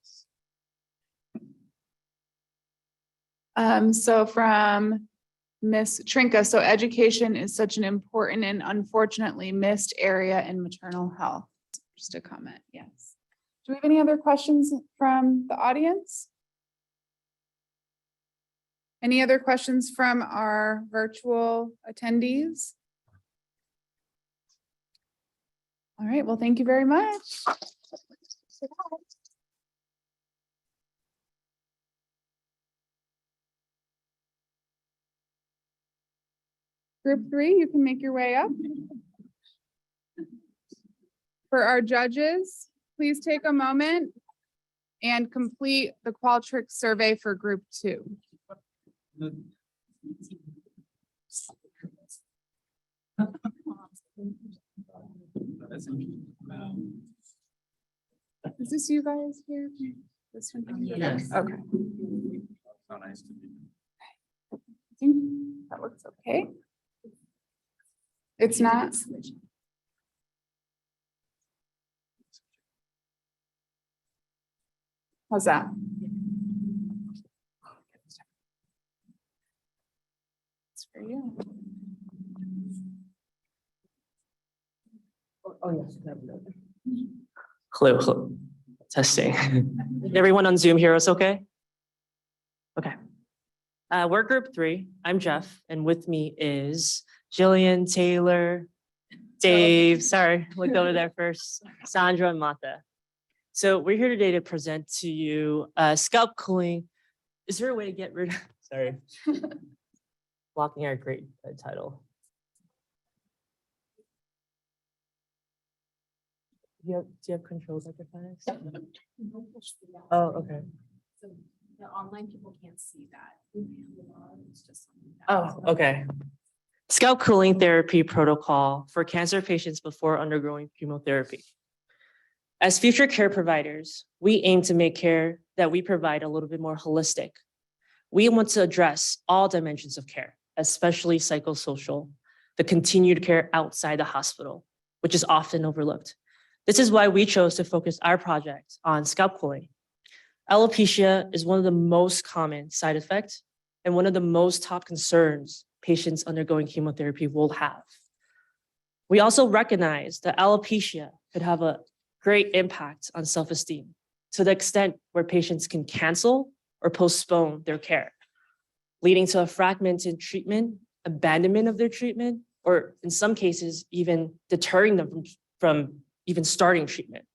So from Miss Trinka, so education is such an important and unfortunately missed area in maternal health. Just a comment, yes. Do we have any other questions from the audience? Any other questions from our virtual attendees? All right, well, thank you very much. Group 3, you can make your way up. For our judges, please take a moment and complete the Qualtrics survey for group 2. Is this you guys here? This one?
Yes.
Okay. I think that looks okay. It's not. How's that? It's for you.
Oh, yes. Hello. Testing. Everyone on Zoom hear us okay? Okay. We're group 3. I'm Jeff, and with me is Jillian, Taylor, Dave, sorry, looked over there first, Sandra and Mata. So we're here today to present to you scalp cooling. Is there a way to get rid of, sorry, blocking our great title? Do you have controls at the time? Oh, okay.
So the online people can't see that. It's just.
Oh, okay. Scalp cooling therapy protocol for cancer patients before undergoing chemotherapy. As future care providers, we aim to make care that we provide a little bit more holistic. We want to address all dimensions of care, especially psychosocial, the continued care outside the hospital, which is often overlooked. This is why we chose to focus our project on scalp cooling. Alopecia is one of the most common side effects and one of the most top concerns patients undergoing chemotherapy will have. We also recognize that alopecia could have a great impact on self-esteem to the extent where patients can cancel or postpone their care, leading to a fragmented treatment, abandonment of their treatment, or in some cases, even deterring them from even starting treatment.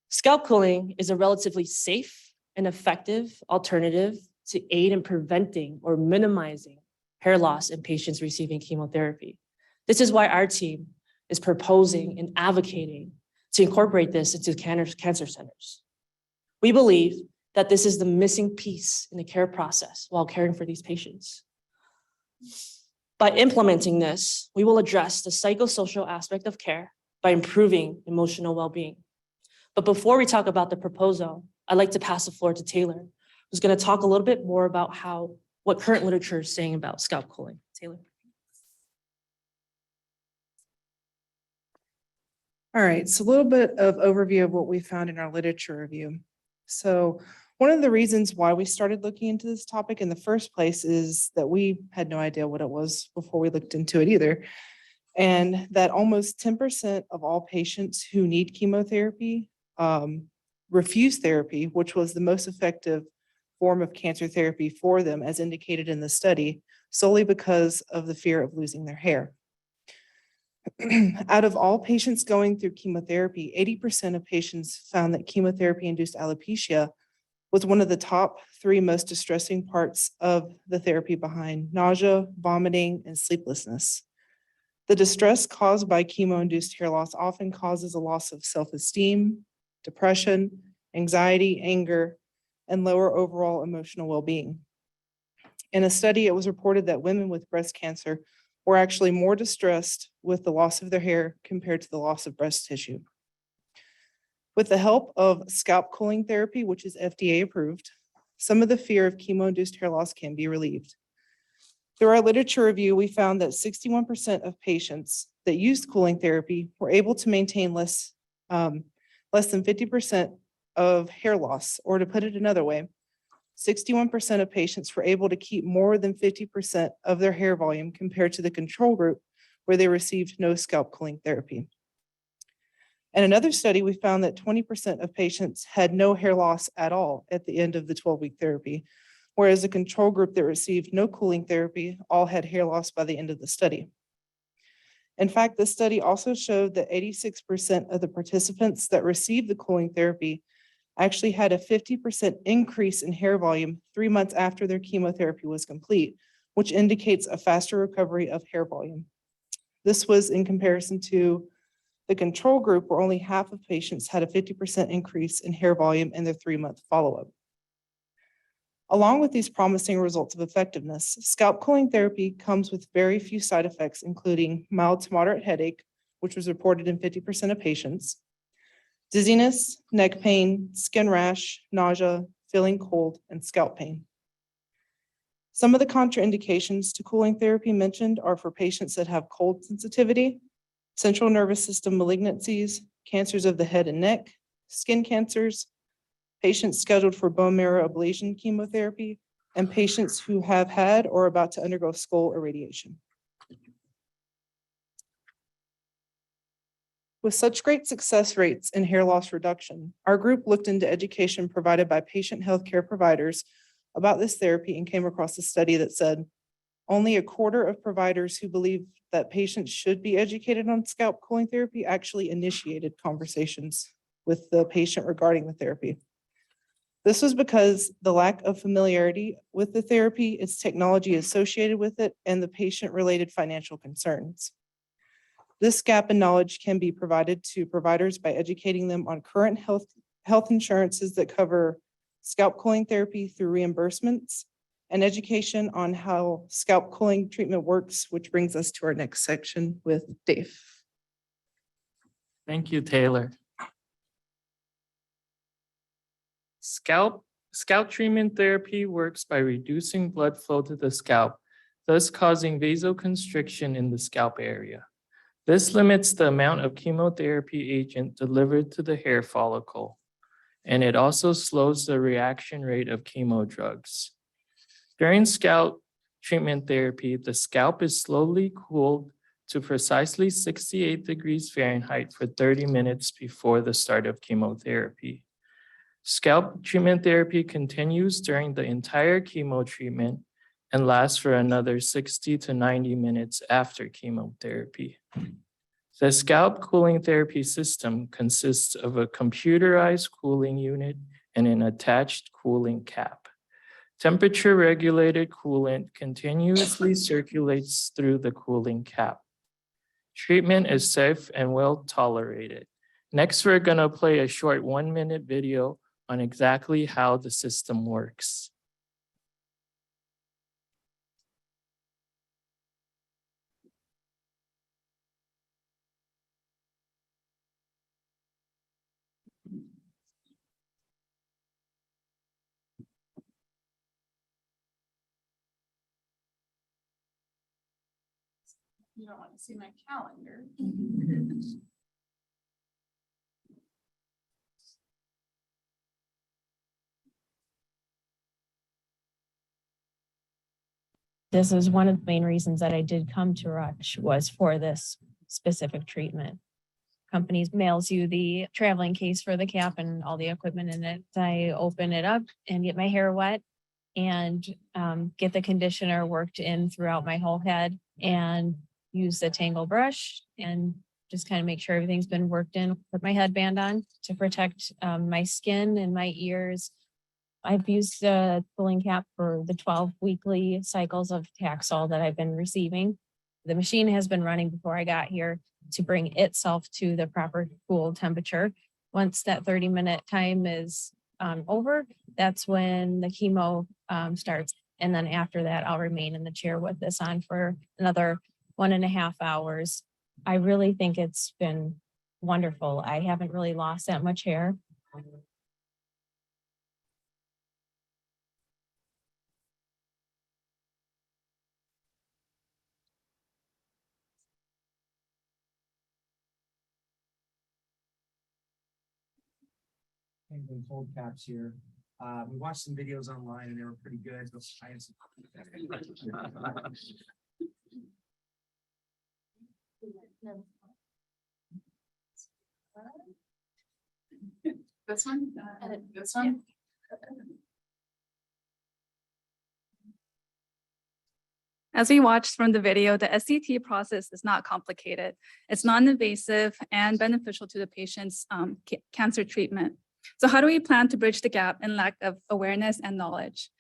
Scalp cooling is a relatively safe and effective alternative to aid in preventing or minimizing hair loss in patients receiving chemotherapy. This is why our team is proposing and advocating to incorporate this into cancer centers. We believe that this is the missing piece in the care process while caring for these patients. By implementing this, we will address the psychosocial aspect of care by improving emotional well-being. But before we talk about the proposal, I'd like to pass the floor to Taylor, who's going to talk a little bit more about what current literature is saying about scalp cooling. Taylor.
All right, so a little bit of overview of what we found in our literature review. So one of the reasons why we started looking into this topic in the first place is that we had no idea what it was before we looked into it either. And that almost 10% of all patients who need chemotherapy refuse therapy, which was the most effective form of cancer therapy for them, as indicated in the study, solely because of the fear of losing their hair. Out of all patients going through chemotherapy, 80% of patients found that chemotherapy-induced alopecia was one of the top 3 most distressing parts of the therapy behind nausea, vomiting, and sleeplessness. The distress caused by chemo-induced hair loss often causes a loss of self-esteem, depression, anxiety, anger, and lower overall emotional well-being. In a study, it was reported that women with breast cancer were actually more distressed with the loss of their hair compared to the loss of breast tissue. With the help of scalp cooling therapy, which is FDA approved, some of the fear of chemo-induced hair loss can be relieved. Through our literature review, we found that 61% of patients that used cooling therapy were able to maintain less than 50% of hair loss, or to put it another way, 61% of patients were able to keep more than 50% of their hair volume compared to the control group where they received no scalp cooling therapy. In another study, we found that 20% of patients had no hair loss at all at the end of the 12-week therapy, whereas the control group that received no cooling therapy all had hair loss by the end of the study. In fact, the study also showed that 86% of the participants that received the cooling therapy actually had a 50% increase in hair volume 3 months after their chemotherapy was complete, which indicates a faster recovery of hair volume. This was in comparison to the control group, where only half of patients had a 50% increase in hair volume in their 3-month follow-up. Along with these promising results of effectiveness, scalp cooling therapy comes with very few side effects, including mild to moderate headache, which was reported in 50% of patients, dizziness, neck pain, skin rash, nausea, feeling cold, and scalp pain. Some of the contraindications to cooling therapy mentioned are for patients that have cold sensitivity, central nervous system malignancies, cancers of the head and neck, skin cancers, patients scheduled for bone marrow ablation chemotherapy, and patients who have had or are about to undergo skull irradiation. With such great success rates in hair loss reduction, our group looked into education provided by patient healthcare providers about this therapy and came across a study that said only a quarter of providers who believe that patients should be educated on scalp cooling therapy actually initiated conversations with the patient regarding the therapy. This was because the lack of familiarity with the therapy, its technology associated with it, and the patient-related financial concerns. This gap in knowledge can be provided to providers by educating them on current health insurances that cover scalp cooling therapy through reimbursements, and education on how scalp cooling treatment works, which brings us to our next section with Dave.
Thank you, Taylor. Scalp treatment therapy works by reducing blood flow to the scalp, thus causing vasoconstriction in the scalp area. This limits the amount of chemotherapy agent delivered to the hair follicle, and it also slows the reaction rate of chemo drugs. During scalp treatment therapy, the scalp is slowly cooled to precisely 68 degrees Fahrenheit for 30 minutes before the start of chemotherapy. Scalp treatment therapy continues during the entire chemo treatment and lasts for another 60 to 90 minutes after chemotherapy. The scalp cooling therapy system consists of a computerized cooling unit and an attached cooling cap. Temperature regulated coolant continuously circulates through the cooling cap. Treatment is safe and well tolerated. Next, we're gonna play a short 1-minute video on exactly how the system works.
You don't want to see my calendar.
This is one of the main reasons that I did come to Rush was for this specific treatment. Companies mails you the traveling case for the cap and all the equipment in it. I open it up and get my hair wet and get the conditioner worked in throughout my whole head and use the tangle brush and just kind of make sure everything's been worked in. Put my headband on to protect my skin and my ears. I've used the cooling cap for the 12 weekly cycles of Taxol that I've been receiving. The machine has been running before I got here to bring itself to the proper cool temperature. Once that 30-minute time is over, that's when the chemo starts. And then after that, I'll remain in the chair with this on for another 1.5 hours. I really think it's been wonderful. I haven't really lost that much hair.
Penguin cold caps here. We watched some videos online and they were pretty good. But I had some...
This one? This one?
As we watched from the video, the SCT process is not complicated. It's non-invasive and beneficial to the patient's cancer treatment. So how do we plan to bridge the gap in lack of awareness and knowledge?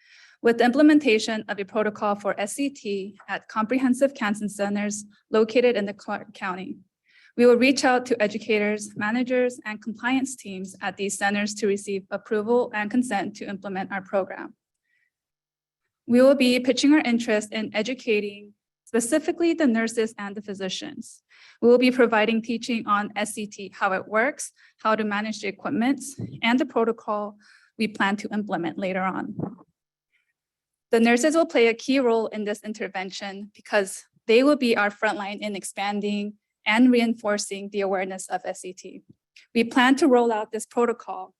With the implementation of a protocol for SCT at comprehensive cancer centers located in the Clark County, we will reach out to educators, managers, and compliance teams at these centers to receive approval and consent to implement our program. We will be pitching our interest in educating specifically the nurses and the physicians. We will be providing teaching on SCT, how it works, how to manage the equipment, and the protocol we plan to implement later on. The nurses will play a key role in this intervention because they will be our frontline in expanding and reinforcing the awareness of SCT. We plan to roll out this protocol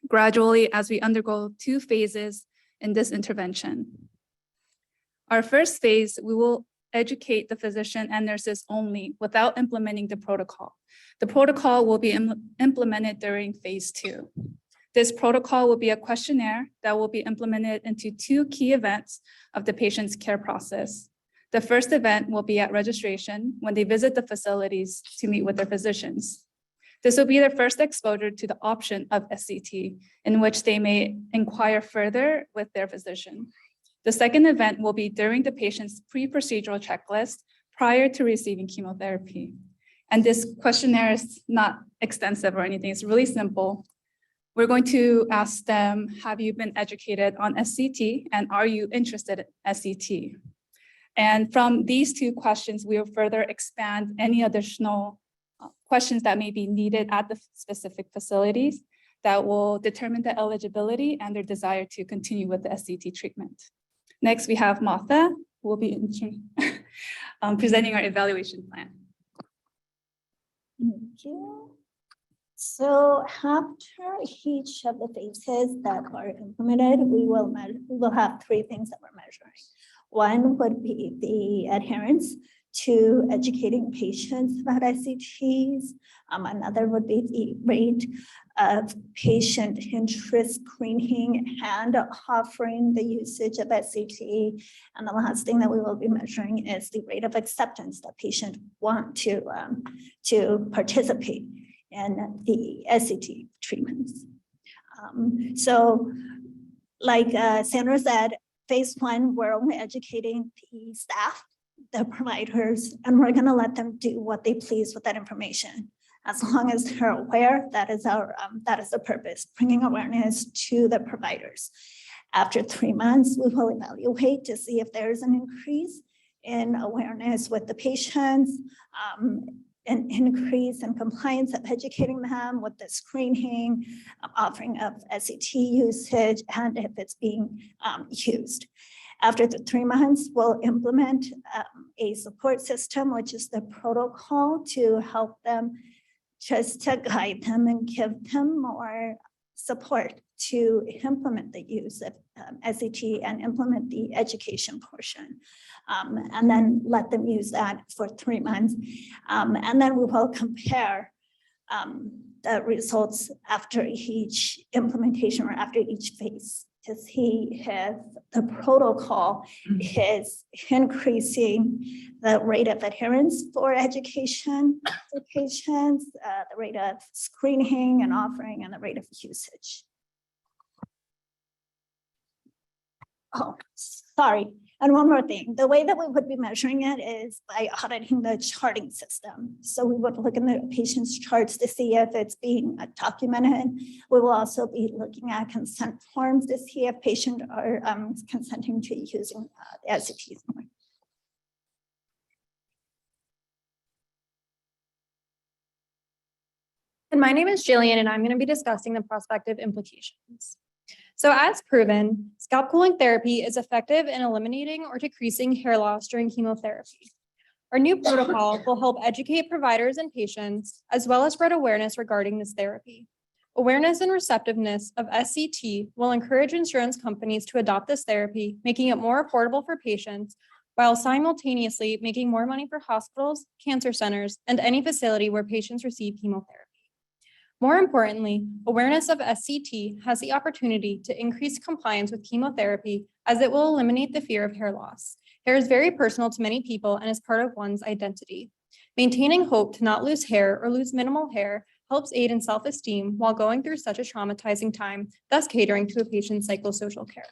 gradually as we undergo 2 phases in this intervention. Our first phase, we will educate the physician and nurses only without implementing the protocol. The protocol will be implemented during phase 2. This protocol will be a questionnaire that will be implemented into 2 key events of the patient's care process. The first event will be at registration when they visit the facilities to meet with their physicians. This will be their first exposure to the option of SCT, in which they may inquire further with their physician. The second event will be during the patient's pre-procedural checklist prior to receiving chemotherapy. And this questionnaire is not extensive or anything, it's really simple. We're going to ask them, have you been educated on SCT and are you interested in SCT? And from these 2 questions, we will further expand any additional questions that may be needed at the specific facilities that will determine the eligibility and their desire to continue with the SCT treatment. Next, we have Martha, who will be presenting our evaluation plan.
Thank you. So after each of the phases that are implemented, we will have 3 things that we're measuring. One would be the adherence to educating patients about SCTs. Another would be the rate of patient interest screening and offering the usage of SCT. And the last thing that we will be measuring is the rate of acceptance that patients want to participate in the SCT treatments. So like Sandra said, phase 1, we're only educating the staff, the providers, and we're gonna let them do what they please with that information. As long as they're aware, that is the purpose, bringing awareness to the providers. After 3 months, we will evaluate to see if there's an increase in awareness with the patients, an increase in compliance of educating them with the screening, offering of SCT usage, and if it's being used. After the 3 months, we'll implement a support system, which is the protocol to help them, just to guide them and give them more support to implement the use of SCT and implement the education portion. And then let them use that for 3 months. And then we will compare the results after each implementation or after each phase to see if the protocol is increasing the rate of adherence for education for patients, the rate of screening and offering, and the rate of usage. Oh, sorry. And one more thing, the way that we would be measuring it is by auditing the charting system. So we would look in the patient's charts to see if it's being documented. We will also be looking at consent forms to see if patients are consenting to using the SCTs more.
And my name is Jillian, and I'm going to be discussing the prospective implications. So as proven, scalp cooling therapy is effective in eliminating or decreasing hair loss during chemotherapy. Our new protocol will help educate providers and patients, as well as spread awareness regarding this therapy. Awareness and receptiveness of SCT will encourage insurance companies to adopt this therapy, making it more affordable for patients, while simultaneously making more money for hospitals, cancer centers, and any facility where patients receive chemotherapy. More importantly, awareness of SCT has the opportunity to increase compliance with chemotherapy, as it will eliminate the fear of hair loss. Hair is very personal to many people and is part of one's identity. Maintaining hope to not lose hair or lose minimal hair helps aid in self-esteem while going through such a traumatizing time, thus catering to a patient's psychosocial care.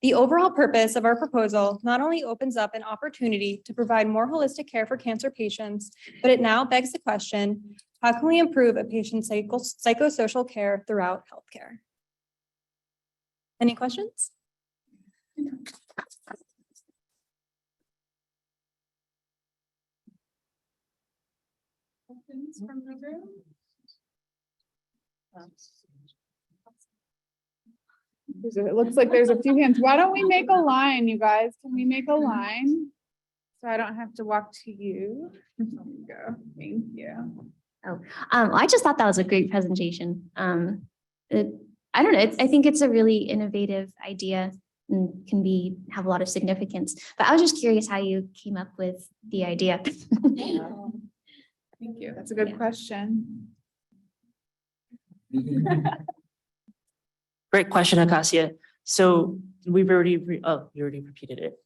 The overall purpose of our proposal not only opens up an opportunity to provide more holistic care for cancer patients, but it now begs the question, how can we improve a patient's psychosocial care throughout healthcare? Any questions?
Questions from the room? It looks like there's a few hands. Why don't we make a line, you guys? Can we make a line? So I don't have to walk to you. There you go. Thank you.
I just thought that was a great presentation. I don't know, I think it's a really innovative idea and can have a lot of significance. But I was just curious how you came up with the idea.
Thank you. That's a good question.
Great question, Acacia. So we've already, you already repeated it.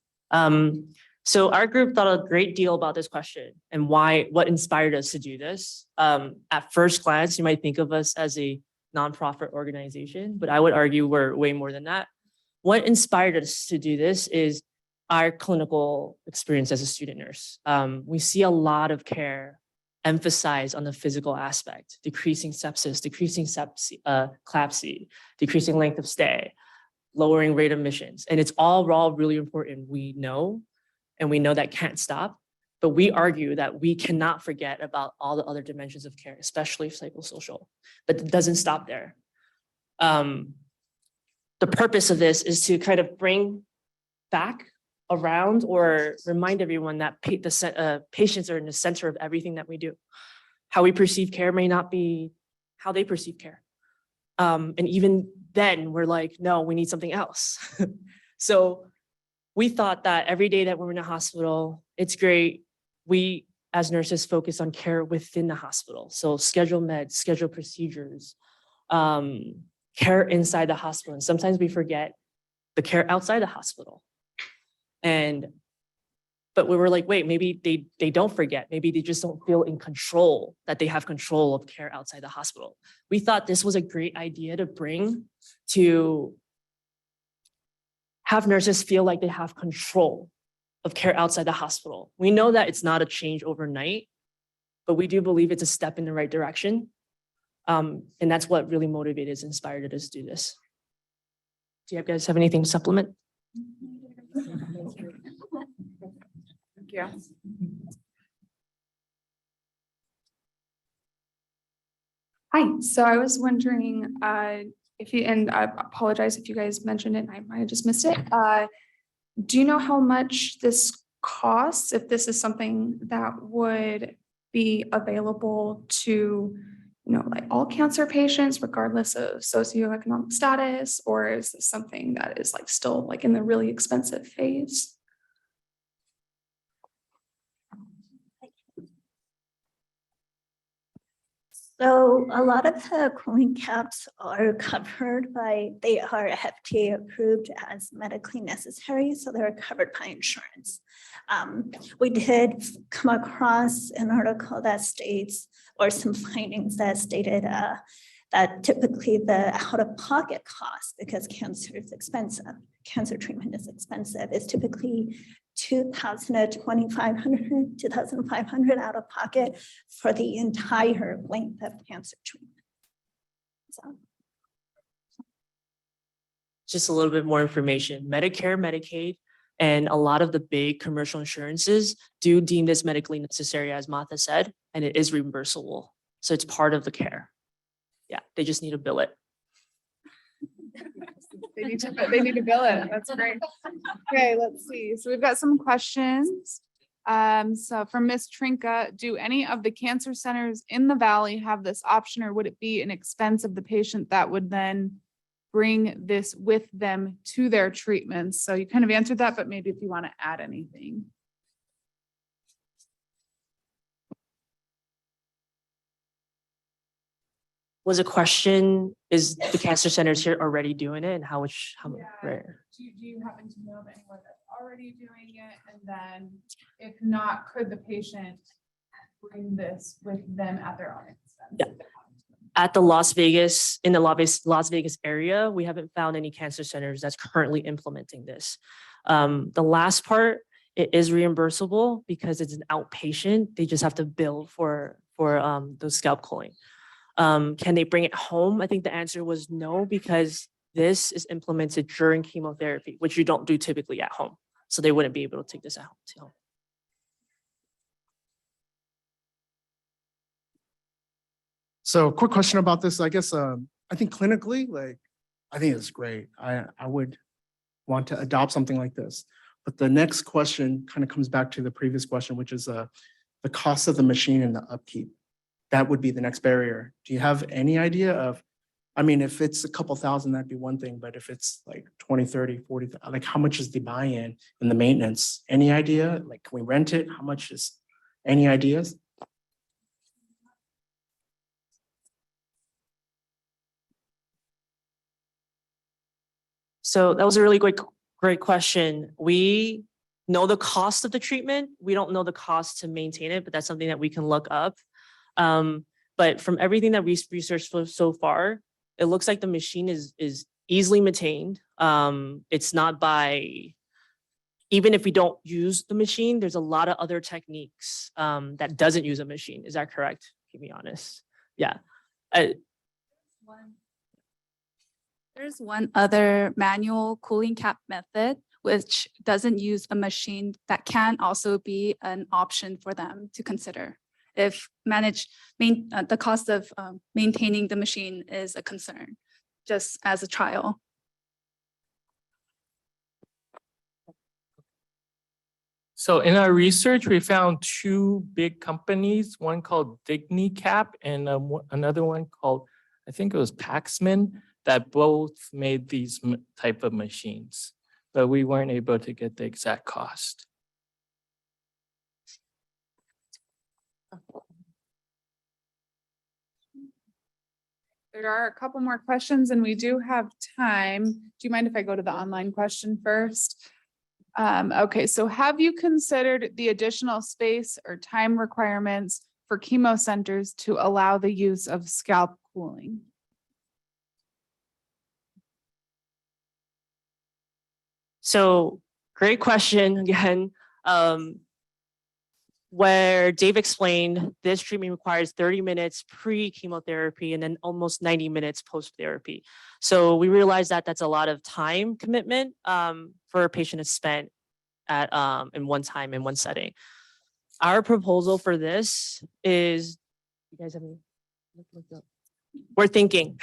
So our group thought a great deal about this question and what inspired us to do this. At first glance, you might think of us as a nonprofit organization, but I would argue we're way more than that. What inspired us to do this is our clinical experience as a student nurse. We see a lot of care emphasized on the physical aspect, decreasing sepsis, decreasing CLABSI, decreasing length of stay, lowering rate of admissions. And it's all really important. We know that can't stop, but we argue that we cannot forget about all the other dimensions of care, especially psychosocial, but it doesn't stop there. The purpose of this is to kind of bring back around or remind everyone that patients are in the center of everything that we do. How we perceive care may not be how they perceive care. And even then we're like, no, we need something else. So we thought that every day that we're in a hospital, it's great. We as nurses focus on care within the hospital. So schedule meds, schedule procedures, care inside the hospital. And sometimes we forget the care outside the hospital. But we were like, wait, maybe they don't forget. Maybe they just don't feel in control, that they have control of care outside the hospital. We thought this was a great idea to bring to have nurses feel like they have control of care outside the hospital. We know that it's not a change overnight, but we do believe it's a step in the right direction. And that's what really motivated us, inspired us to do this. Do you guys have anything to supplement?
Thank you.
Hi, so I was wondering if you, and I apologize if you guys mentioned it, and I might have just missed it. Do you know how much this costs, if this is something that would be available to, like all cancer patients, regardless of socioeconomic status, or is this something that is like still like in the really expensive phase?
So a lot of the cooling caps are covered by, they are FDA approved as medically necessary, so they're covered by insurance. We did come across an article that states, or some findings that stated that typically the out-of-pocket cost, because cancer is expensive, cancer treatment is expensive, is typically $2,000 to $2,500, $2,500 out of pocket for the entire length of cancer treatment. So.
Just a little bit more information. Medicare, Medicaid, and a lot of the big commercial insurances do deem this medically necessary, as Martha said, and it is reimbursable. So it's part of the care. Yeah, they just need to bill it.
They need to bill it. That's great. Okay, let's see. So we've got some questions. So from Miss Trinka, do any of the cancer centers in the Valley have this option, or would it be an expense of the patient that would then bring this with them to their treatments? So you kind of answered that, but maybe if you want to add anything.
Was a question, is the cancer centers here already doing it, and how rare?
Do you happen to know of anyone that's already doing it? And then if not, could the patient bring this with them at their own expense?
Yeah. At the Las Vegas area, we haven't found any cancer centers that's currently implementing this. The last part, it is reimbursable because it's an outpatient. They just have to bill for the scalp cooling. Can they bring it home? I think the answer was no, because this is implemented during chemotherapy, which you don't do typically at home. So they wouldn't be able to take this at home.
So quick question about this. I guess, I think clinically, like
I think it's great. I would want to adopt something like this. But the next question kind of comes back to the previous question, which is the cost of the machine and the upkeep. That would be the next barrier. Do you have any idea of, I mean, if it's a couple thousand, that'd be one thing, but if it's like 20, 30, 40, like how much is the buy-in and the maintenance? Any idea? Like, can we rent it? How much is, any ideas?
So that was a really great question. We know the cost of the treatment. We don't know the cost to maintain it, but that's something that we can look up. But from everything that we've researched so far, it looks like the machine is easily maintained. It's not by, even if we don't use the machine, there's a lot of other techniques that doesn't use a machine. Is that correct? Keep me honest. Yeah.
There's one other manual cooling cap method, which doesn't use a machine that can also be an option for them to consider if the cost of maintaining the machine is a concern, just as a trial.
So in our research, we found two big companies, one called DigniCap and another one called, I think it was Paxman, that both made these type of machines, but we weren't able to get the exact cost.
There are a couple more questions and we do have time. Do you mind if I go to the online question first? Okay, so have you considered the additional space or time requirements for chemo centers to allow the use of scalp cooling?
So great question again. Where Dave explained this treatment requires 30 minutes pre-chemotherapy and then almost 90 minutes post-therapy. So we realized that that's a lot of time commitment for a patient to spend at in one time in one setting. Our proposal for this is, you guys have any? We're thinking.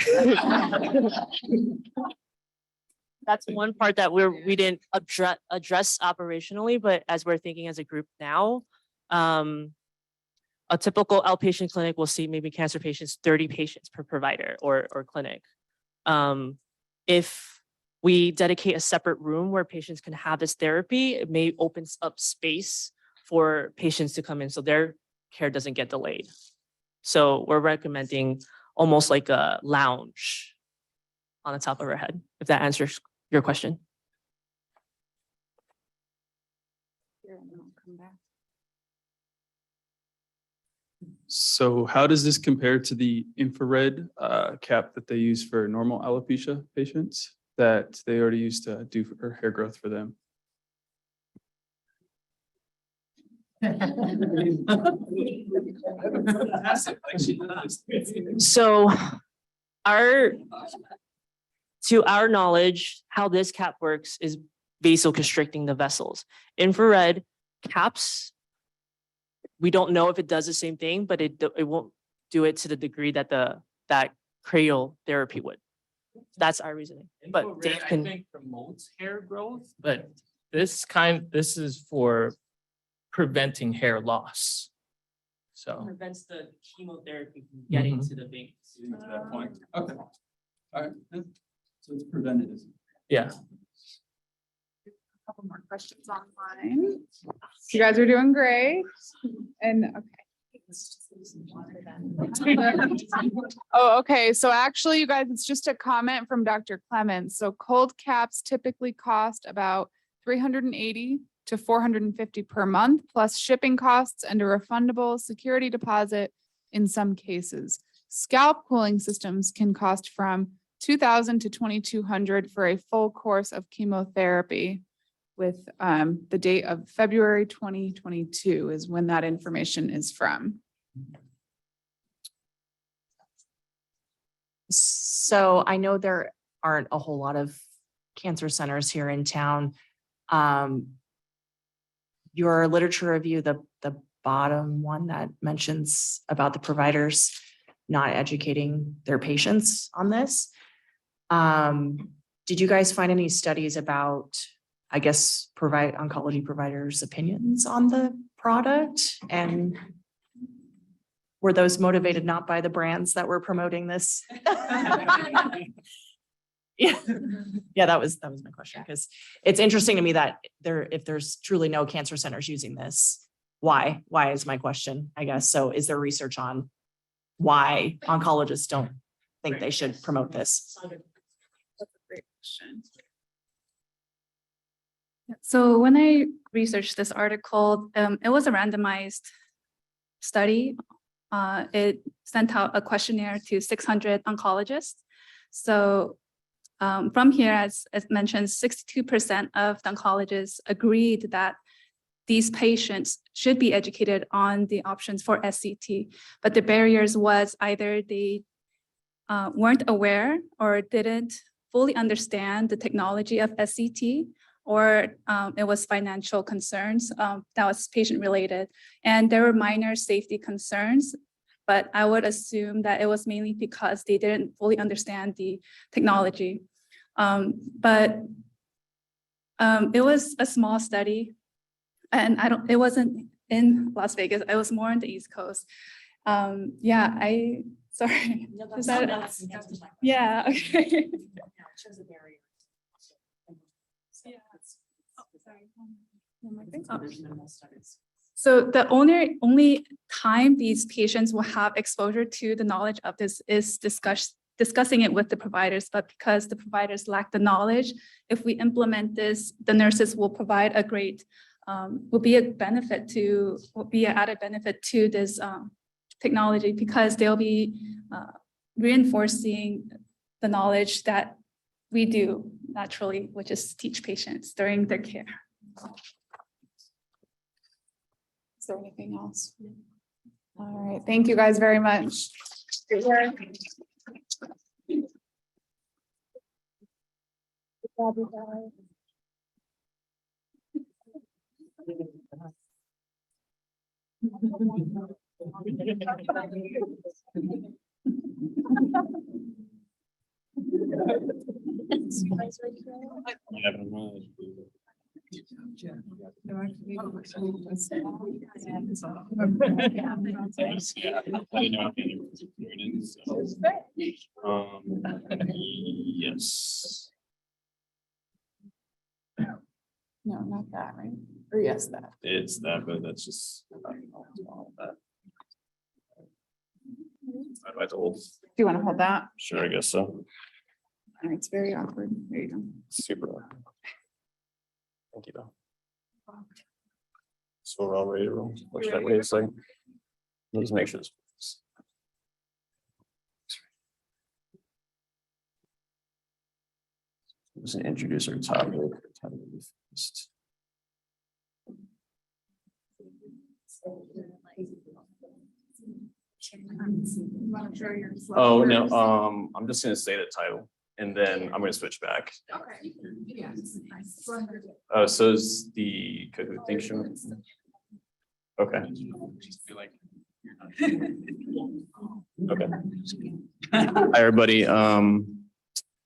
That's one part that we didn't address operationally, but as we're thinking as a group now, a typical outpatient clinic will see maybe cancer patients, 30 patients per provider or clinic. If we dedicate a separate room where patients can have this therapy, it may open up space for patients to come in so their care doesn't get delayed. So we're recommending almost like a lounge on the top of our head, if that answers your question.
So how does this compare to the infrared cap that they use for normal alopecia patients that they already used to do for hair growth for them?
So to our knowledge, how this cap works is vasoconstricting the vessels. Infrared caps, we don't know if it does the same thing, but it won't do it to the degree that that cranial therapy would. That's our reasoning. But Dave
I
can.
think promotes hair growth, but this is for preventing hair loss. So
Prevents the chemotherapy from getting to the veins.
To that point. Okay. All right. So it's preventative.
yeah.
Couple more questions online. You guys are doing great. And oh, okay. So actually, you guys, it's just a comment from Dr. Clements. So cold caps typically cost about $380 to $450 per month, plus shipping costs and a refundable security deposit in some cases. Scalp cooling systems can cost from $2,000 to $2,200 for a full course of chemotherapy, with the date of February 2022 is when that information is from.
So I know there aren't a whole lot of cancer centers here in town. Your literature review, the bottom one that mentions about the providers not educating their patients on this. Did you guys find any studies about, I guess, oncology providers' opinions on the product? And were those motivated not by the brands that were promoting this? Yeah, yeah, that was my question, because it's interesting to me that if there's truly no cancer centers using this, why? Why is my question, I guess. So is there research on why oncologists don't think they should promote this?
That's a great question.
So when I researched this article, it was a randomized study. It sent out a questionnaire to 600 oncologists. So from here, as mentioned, 62% of the oncologists agreed that these patients should be educated on the options for SCT, but the barriers was either they weren't aware or didn't fully understand the technology of SCT, or it was financial concerns that was patient related. And there were minor safety concerns, but I would assume that it was mainly because they didn't fully understand the technology. But it was a small study, and it wasn't in Las Vegas. I was more on the East Coast. Yeah, sorry. Is that, yeah, okay. So the only time these patients will have exposure to the knowledge of this is discussing it with the providers, but because the providers lack the knowledge, if we implement this, the nurses will provide a great, will be an added benefit to this technology, because they'll be reinforcing the knowledge that we do naturally, which is teach patients during their care.
Is there anything else? All right, thank you guys very much. Good work.
Yes.
No, not that, right? Or yes, that.
It's that, but that's just. I'd like to hold.
Do you want to hold that?
Sure, I guess so.
All right, it's very awkward. There you go.
Super. Thank you, though. So we're all ready to roll. What should I wait a second? Let's make sure this works. Let's introduce our topic. Oh, no, I'm just gonna say the title and then I'm gonna switch back.
Okay.
So is the Kahoot thing showing? Okay. Okay. Hi, everybody.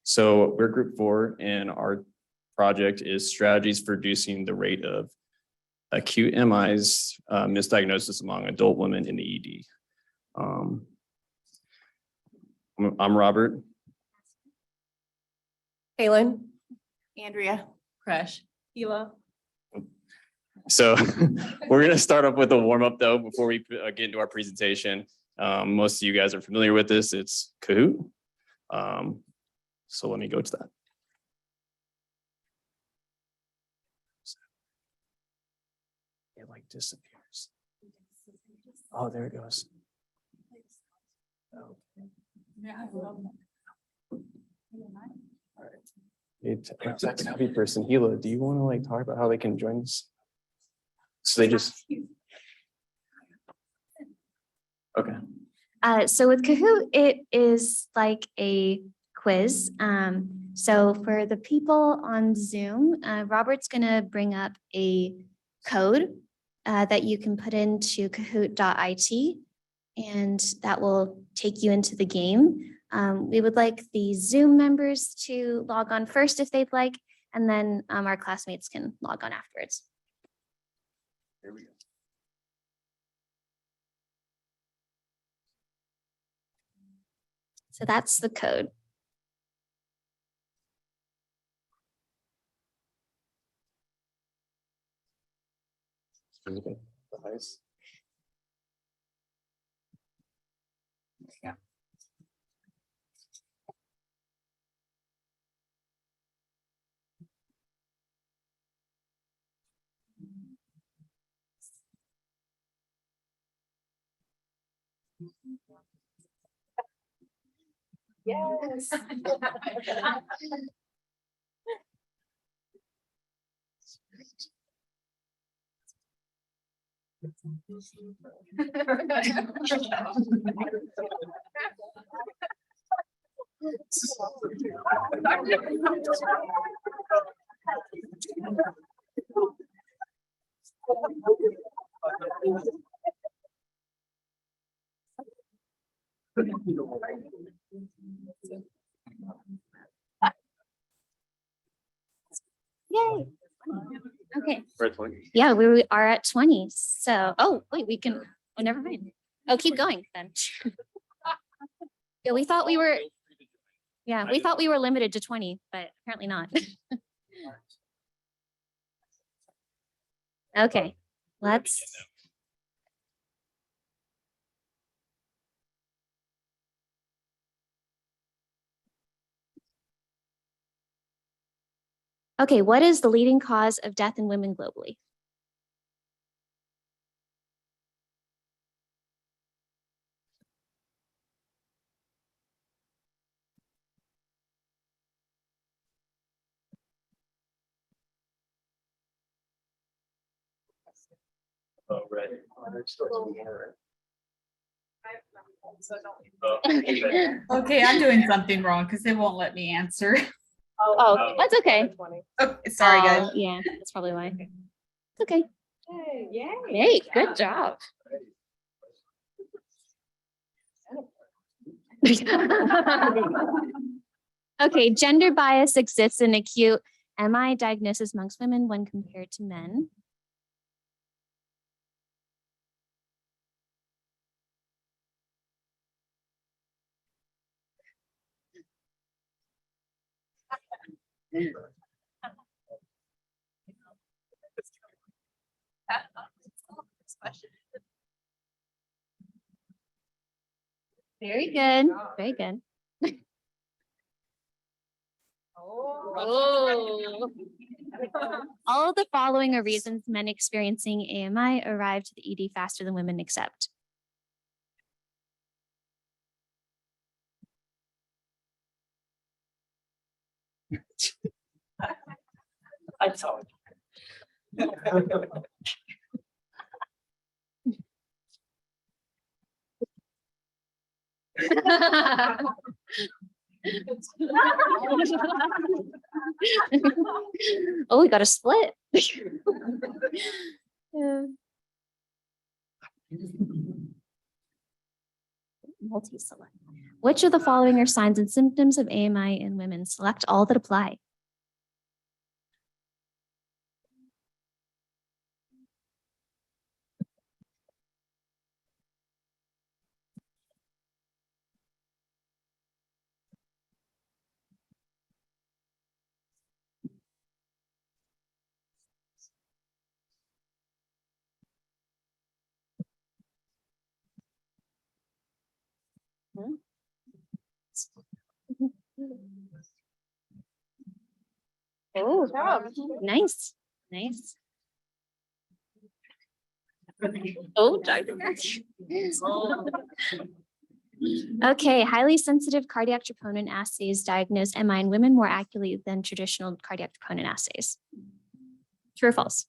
So we're group 4 and our project is strategies for reducing the rate of acute MIs, misdiagnosis among adult women in the ED. I'm Robert.
Kaylin. Andrea. Crash. Hila.
So we're going to start off with a warm up though, before we get into our presentation. Most of you guys are familiar with this. It's Kahoot. So let me go to that. It like disappears. Oh, there it goes. Tech savvy person, Hila, do you want to like talk about how they can join us? So they just. Okay.
So with Kahoot, it is like a quiz. So for the people on Zoom, Robert's gonna bring up a code that you can put into kahoot.it, and that will take you into the game. We would like the Zoom members to log on first if they'd like, and then our classmates can log on afterwards.
There we go.
So that's the code.
Yeah. Yes.
Yay. Okay. Yeah, we are at 20. So, oh, wait, we can, oh, never mind. Oh, keep going then. Yeah, we thought we were, yeah, we thought we were limited to 20, but apparently not. Okay, let's. Okay, what is the leading cause of death in women globally?
Oh, right.
Okay, I'm doing something wrong because it won't let me answer.
Oh, that's okay.
Oh, sorry, guys.
Yeah, that's probably why. It's okay.
Yay.
Hey, good job. Okay, gender bias exists in acute MI diagnosis amongst women when compared to men. Very good, very good. Oh. All of the following are reasons men experiencing AMI arrive to the ED faster than women accept.
I saw it.
Oh, we got a split. Yeah. Multi-select. Which of the following are signs and symptoms of AMI in women? Select all that apply. Oh, nice, nice. Oh, okay, highly sensitive cardiac troponin assays diagnose MI in women more accurately than traditional cardiac troponin assays. True or false?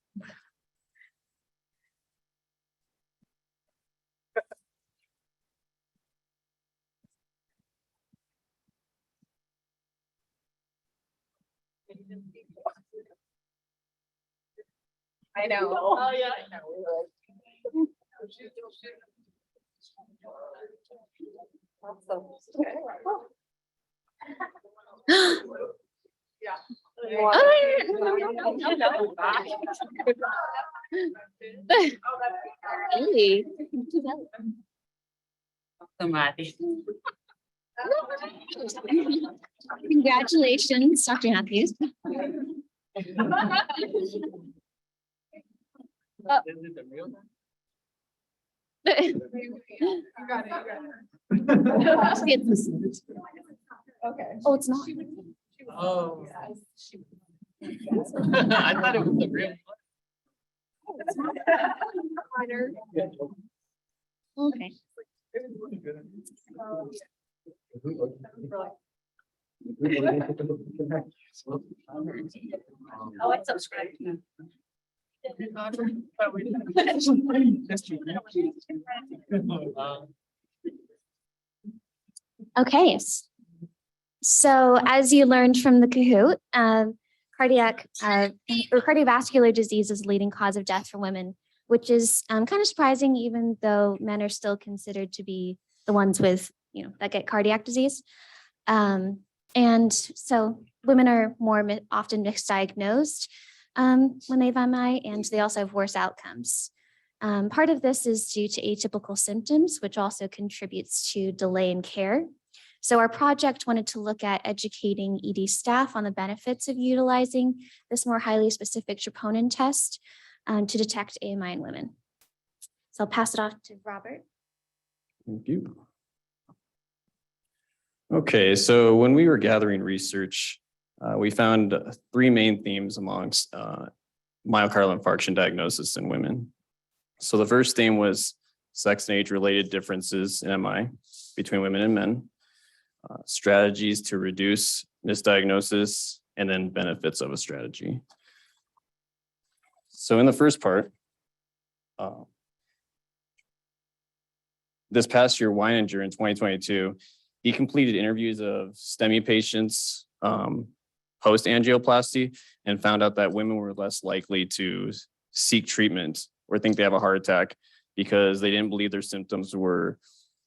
I know. Oh, yeah. I know.
Really? Congratulations, Dr. Matthews.
Okay.
Oh, it's not.
Oh. I thought it was the real
Okay.
Oh, I subscribe.
Okay. So as you learned from the Kahoot, cardiac or cardiovascular disease is the leading cause of death for women, which is kind of surprising, even though men are still considered to be the ones with, that get cardiac disease. And so women are more often misdiagnosed when they have MI, and they also have worse outcomes. Part of this is due to atypical symptoms, which also contributes to delay in care. So our project wanted to look at educating ED staff on the benefits of utilizing this more highly specific troponin test to detect AMI in women. So I'll pass it off to Robert.
Thank you. Okay, so when we were gathering research, we found three main themes amongst myocardial infarction diagnosis in women. So the first theme was sex and age-related differences in MI between women and men, strategies to reduce misdiagnosis, and then benefits of a strategy. So in the first part, this past year, Weininger in 2022, he completed interviews of STEMI patients post-angioplasty and found out that women were less likely to seek treatment or think they have a heart attack because they didn't believe their symptoms were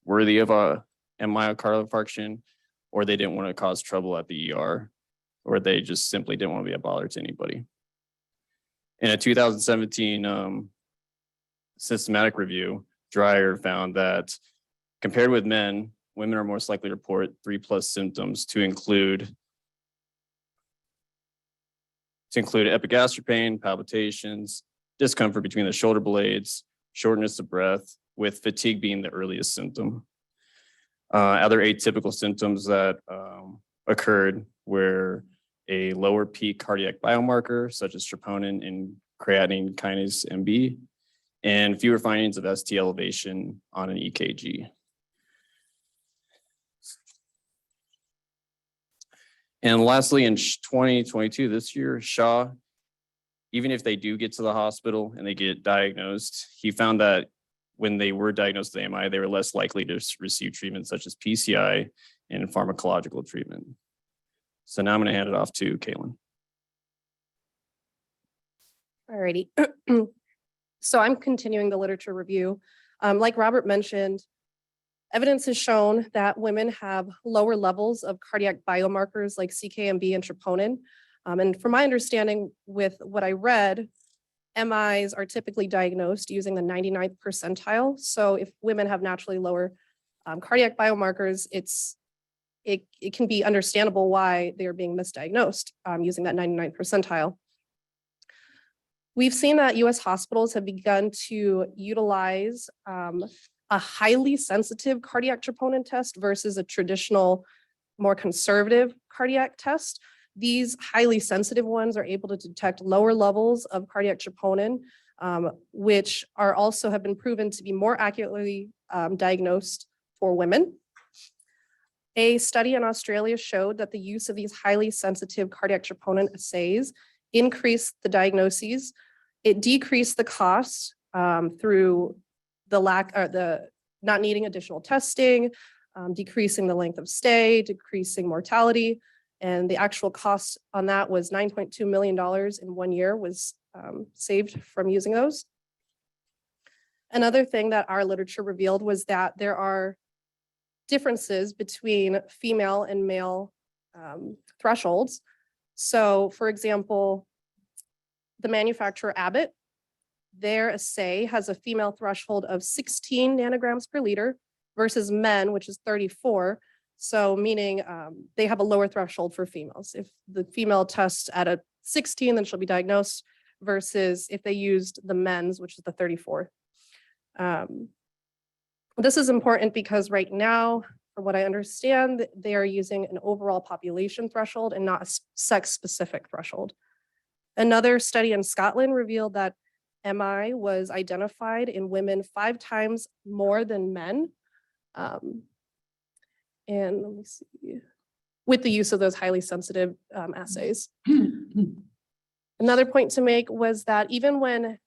worthy of a myocardial infarction, or they didn't want to cause trouble at the ER, or they just simply didn't want to be a bother to anybody. In a 2017 systematic review, Dreyer found that compared with men, women are most likely to report 3+ symptoms to include epigastric pain, palpitations, discomfort between the shoulder blades, shortness of breath, with fatigue being the earliest symptom. Other atypical symptoms that occurred were a lower peak cardiac biomarker, such as troponin and creatinine kinase MB, and fewer findings of ST elevation on an EKG. And lastly, in 2022, this year, Shaw, even if they do get to the hospital and they get diagnosed, he found that when they were diagnosed with AMI, they were less likely to receive treatment such as PCI and pharmacological treatment. So now I'm going to hand it off to Caitlin.
Alrighty. So I'm continuing the literature review. Like Robert mentioned, evidence has shown that women have lower levels of cardiac biomarkers like CKMB and troponin. And from my understanding with what I read, MIs are typically diagnosed using the 99th percentile. So if women have naturally lower cardiac biomarkers, it can be understandable why they are being misdiagnosed using that 99th percentile. We've seen that US hospitals have begun to utilize a highly sensitive cardiac troponin test versus a traditional, more conservative cardiac test. These highly sensitive ones are able to detect lower levels of cardiac troponin, which are also have been proven to be more accurately diagnosed for women. A study in Australia showed that the use of these highly sensitive cardiac troponin assays increased the diagnoses. It decreased the cost through the not needing additional testing, decreasing the length of stay, decreasing mortality. And the actual cost on that was $9.2 million in 1 year was saved from using those. Another thing that our literature revealed was that there are differences between female and male thresholds. So for example, the manufacturer Abbott, their assay has a female threshold of 16 nanograms per liter versus men, which is 34. So meaning they have a lower threshold for females. If the female tests at a 16, then she'll be diagnosed versus if they used the men's, which is the 34. This is important because right now, from what I understand, they are using an overall population threshold and not a sex-specific threshold. Another study in Scotland revealed that MI was identified in women 5 times more than men. And let me see, with the use of those highly sensitive assays. Another point to make was that even when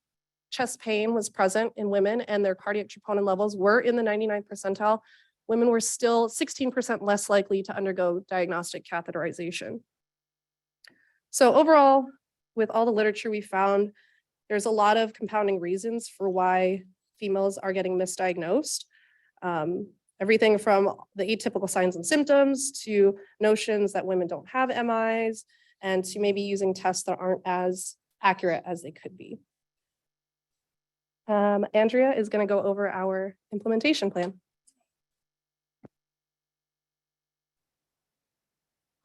chest pain was present in women and their cardiac troponin levels were in the 99th percentile, women were still 16% less likely to undergo diagnostic catheterization. So overall, with all the literature we found, there's a lot of compounding reasons for why females are getting misdiagnosed. Everything from the atypical signs and symptoms to notions that women don't have MIs and to maybe using tests that aren't as accurate as they could be. Andrea is going to go over our implementation plan.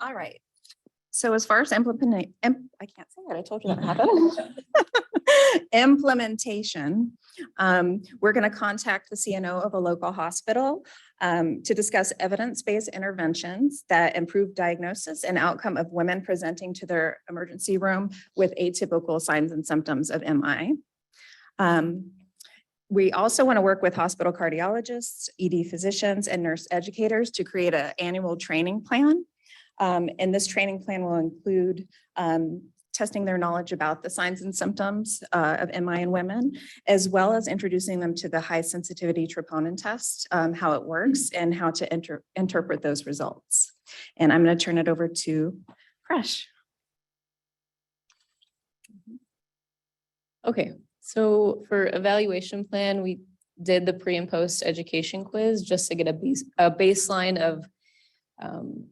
All right. So as far as I can't say that, I told you that happened. Implementation, we're going to contact the CNO of a local hospital to discuss evidence-based interventions that improve diagnosis and outcome of women presenting to their emergency room with atypical signs and symptoms of MI. We also want to work with hospital cardiologists, ED physicians, and nurse educators to create an annual training plan. And this training plan will include testing their knowledge about the signs and symptoms of MI in women, as well as introducing them to the high sensitivity troponin test, how it works, and how to interpret those results. And I'm going to turn it over to Presh.
Okay, so for evaluation plan, we did the pre and post education quiz just to get a baseline of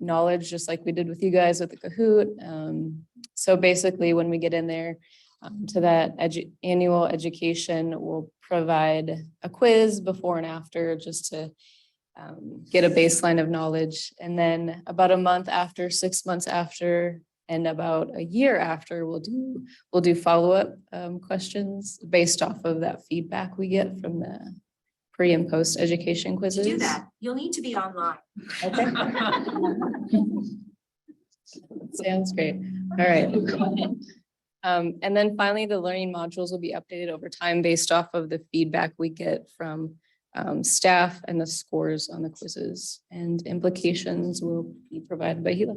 knowledge, just like we did with you guys with the Kahoot. So basically, when we get in there to that annual education, we'll provide a quiz before and after just to get a baseline of knowledge. And then about a month after, 6 months after, and about a year after, we'll do follow-up questions based off of that feedback we get from the pre and post education quizzes.
To do that, you'll need to be online.
Okay. Sounds great. All right. And then finally, the learning modules will be updated over time based off of the feedback we get from staff and the scores on the quizzes, and implications will be provided by Gila.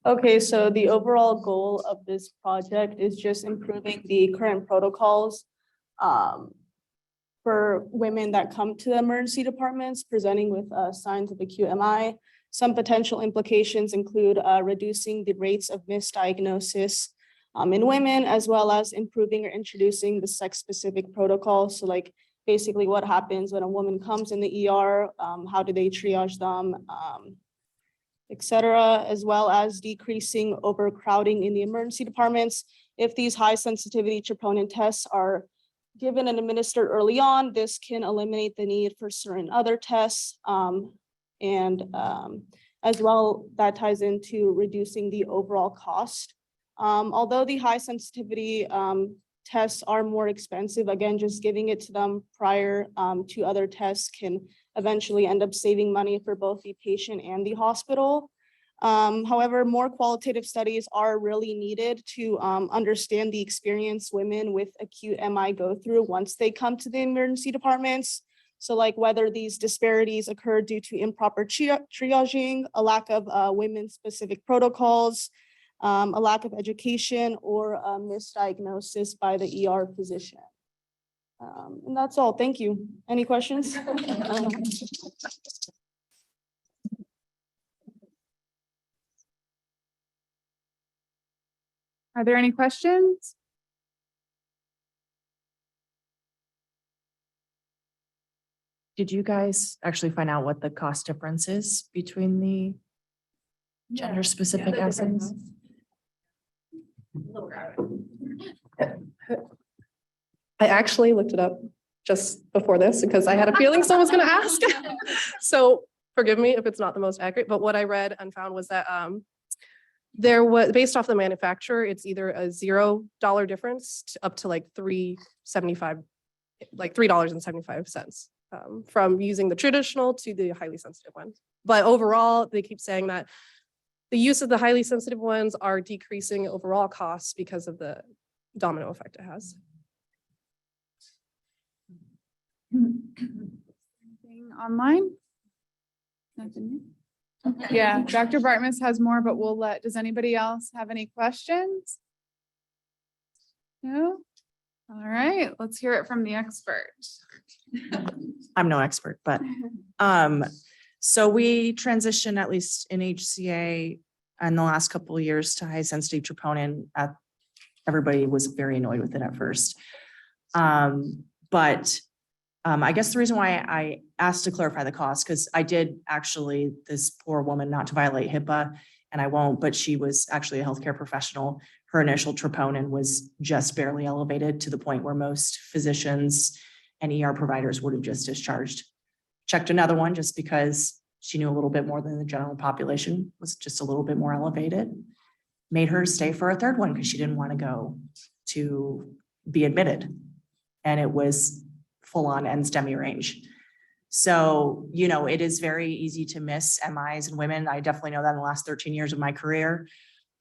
Okay, so the overall goal of this project is just improving the current protocols for women that come to the emergency departments presenting with signs of acute MI. Some potential implications include reducing the rates of misdiagnosis in women, as well as improving or introducing the sex-specific protocols. So like basically what happens when a woman comes in the ER, how do they triage them, etc., as well as decreasing overcrowding in the emergency departments. If these high sensitivity troponin tests are given and administered early on, this can eliminate the need for certain other tests. As well, that ties into reducing the overall cost. Although the high sensitivity tests are more expensive, again, just giving it to them prior to other tests can eventually end up saving money for both the patient and the hospital. However, more qualitative studies are really needed to understand the experience women with acute MI go through once they come to the emergency departments. So like whether these disparities occur due to improper triaging, a lack of women-specific protocols, a lack of education, or a misdiagnosis by the ER physician. And that's all. Thank you. Any questions?
Are there any questions?
Did you guys actually find out what the cost difference is between the gender specific assays?
I actually looked it up just before this because I had a feeling someone was gonna ask. So forgive me if it's not the most accurate, but what I read and found was that there was, based off the manufacturer, it's either a $0 difference up to like $3.75, like $3.75 from using the traditional to the highly sensitive one. But overall, they keep saying that the use of the highly sensitive ones are decreasing overall costs because of the domino effect it has.
Anything online? Nothing. Yeah, Dr. Bartmus has more, but we'll does anybody else have any questions? No? All right, let's hear it from the expert.
I'm no expert, but so we transitioned, at least in HCA, in the last couple of years to high sensitive troponin. Everybody was very annoyed with it at first. But I guess the reason why I asked to clarify the cost, because I did actually, this poor woman, not to violate HIPAA, and I won't, but she was actually a healthcare professional. Her initial troponin was just barely elevated to the point where most physicians and ER providers would have just discharged. Checked another one just because she knew a little bit more than the general population, was just a little bit more elevated. Made her stay for a third one because she didn't want to go to be admitted. And it was full on NSTEMI range. So, you know, it is very easy to miss MIs in women. I definitely know that in the last 13 years of my career.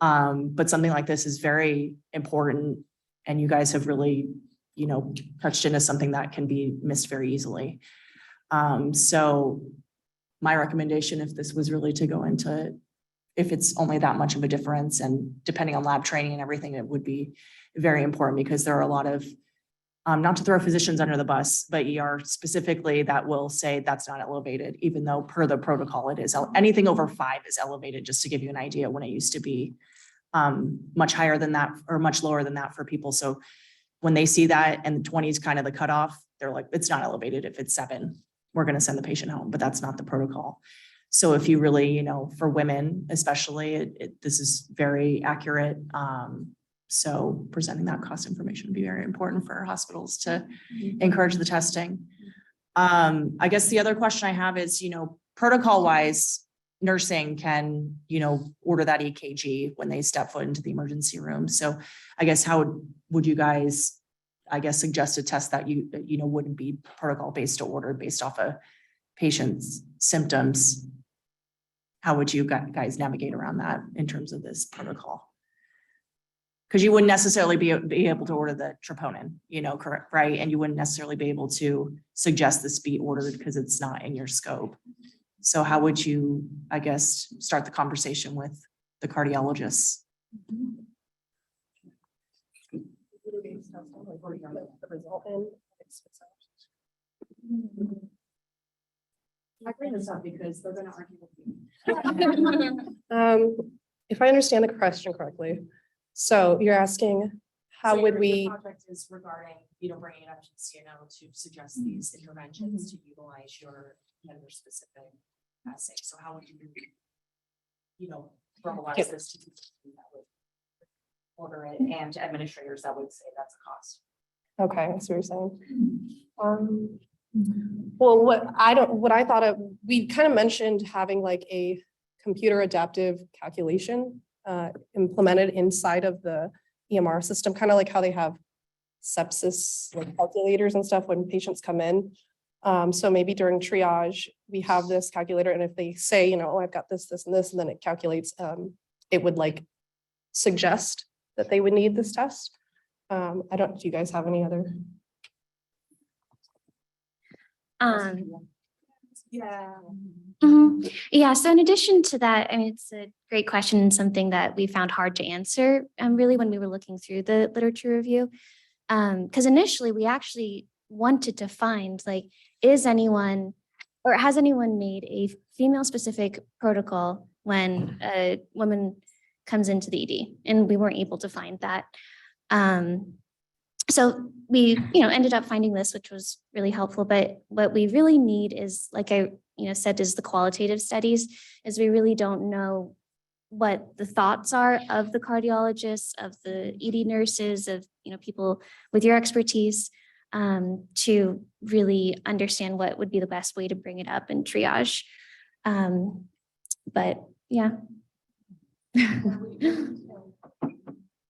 But something like this is very important. And you guys have really, you know, touched into something that can be missed very easily. So my recommendation, if this was really to go into, if it's only that much of a difference and depending on lab training and everything, it would be very important because there are a lot of, not to throw physicians under the bus, but ER specifically that will say that's not elevated, even though per the protocol it is. Anything over 5 is elevated, just to give you an idea, when it used to be much higher than that or much lower than that for people. So when they see that and the 20 is kind of the cutoff, they're like, it's not elevated. If it's 7, we're going to send the patient home, but that's not the protocol. So if you really, you know, for women especially, this is very accurate. So presenting that cost information would be very important for hospitals to encourage the testing. I guess the other question I have is, you know, protocol wise, nursing can, you know, order that EKG when they step foot into the emergency room. So I guess how would you guys, I guess, suggest a test that you know, wouldn't be protocol based to order based off a patient's symptoms? How would you guys navigate around that in terms of this protocol? Because you wouldn't necessarily be able to order the troponin, you know, correct, right? And you wouldn't necessarily be able to suggest this be ordered because it's not in your scope. So how would you, I guess, start the conversation with the cardiologists?
I bring this up because they're going to argue with me. If I understand the question correctly, so you're asking how would we?
Project is regarding, you know, bringing it up to CNO to suggest these interventions to utilize your member specific assay. So how would you know, verbalize this to people that would order it and to administrators that would say that's a cost?
Okay, I see what you're saying. Well, what I thought of, we kind of mentioned having like a computer adaptive calculation implemented inside of the EMR system, kind of like how they have sepsis like calculators and stuff when patients come in. So maybe during triage, we have this calculator, and if they say, you know, oh, I've got this, this, and this, and then it calculates, it would like suggest that they would need this test. Do you guys have any other?
Yeah. Yeah. So in addition to that, I mean, it's a great question and something that we found hard to answer really when we were looking through the literature review. Because initially we actually wanted to find like, is anyone or has anyone made a female specific protocol when a woman comes into the ED? And we weren't able to find that. So we, ended up finding this, which was really helpful. But what we really need is, like I, said, is the qualitative studies, is we really don't know what the thoughts are of the cardiologists, of the ED nurses, of, people with your expertise, to really understand what would be the best way to bring it up and triage. But yeah.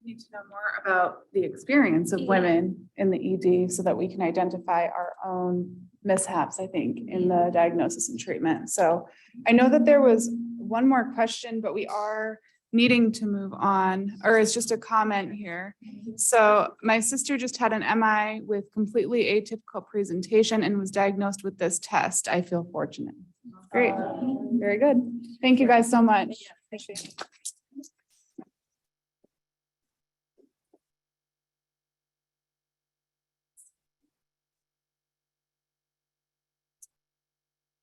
Need to know more about the experience of women in the ED so that we can identify our own mishaps, I think, in the diagnosis and treatment. So I know that there was one more question, but we are needing to move on, or it's just a comment here. So my sister just had an MI with completely atypical presentation and was diagnosed with this test. I feel fortunate. Great. Very good. Thank you guys so much. Appreciate it.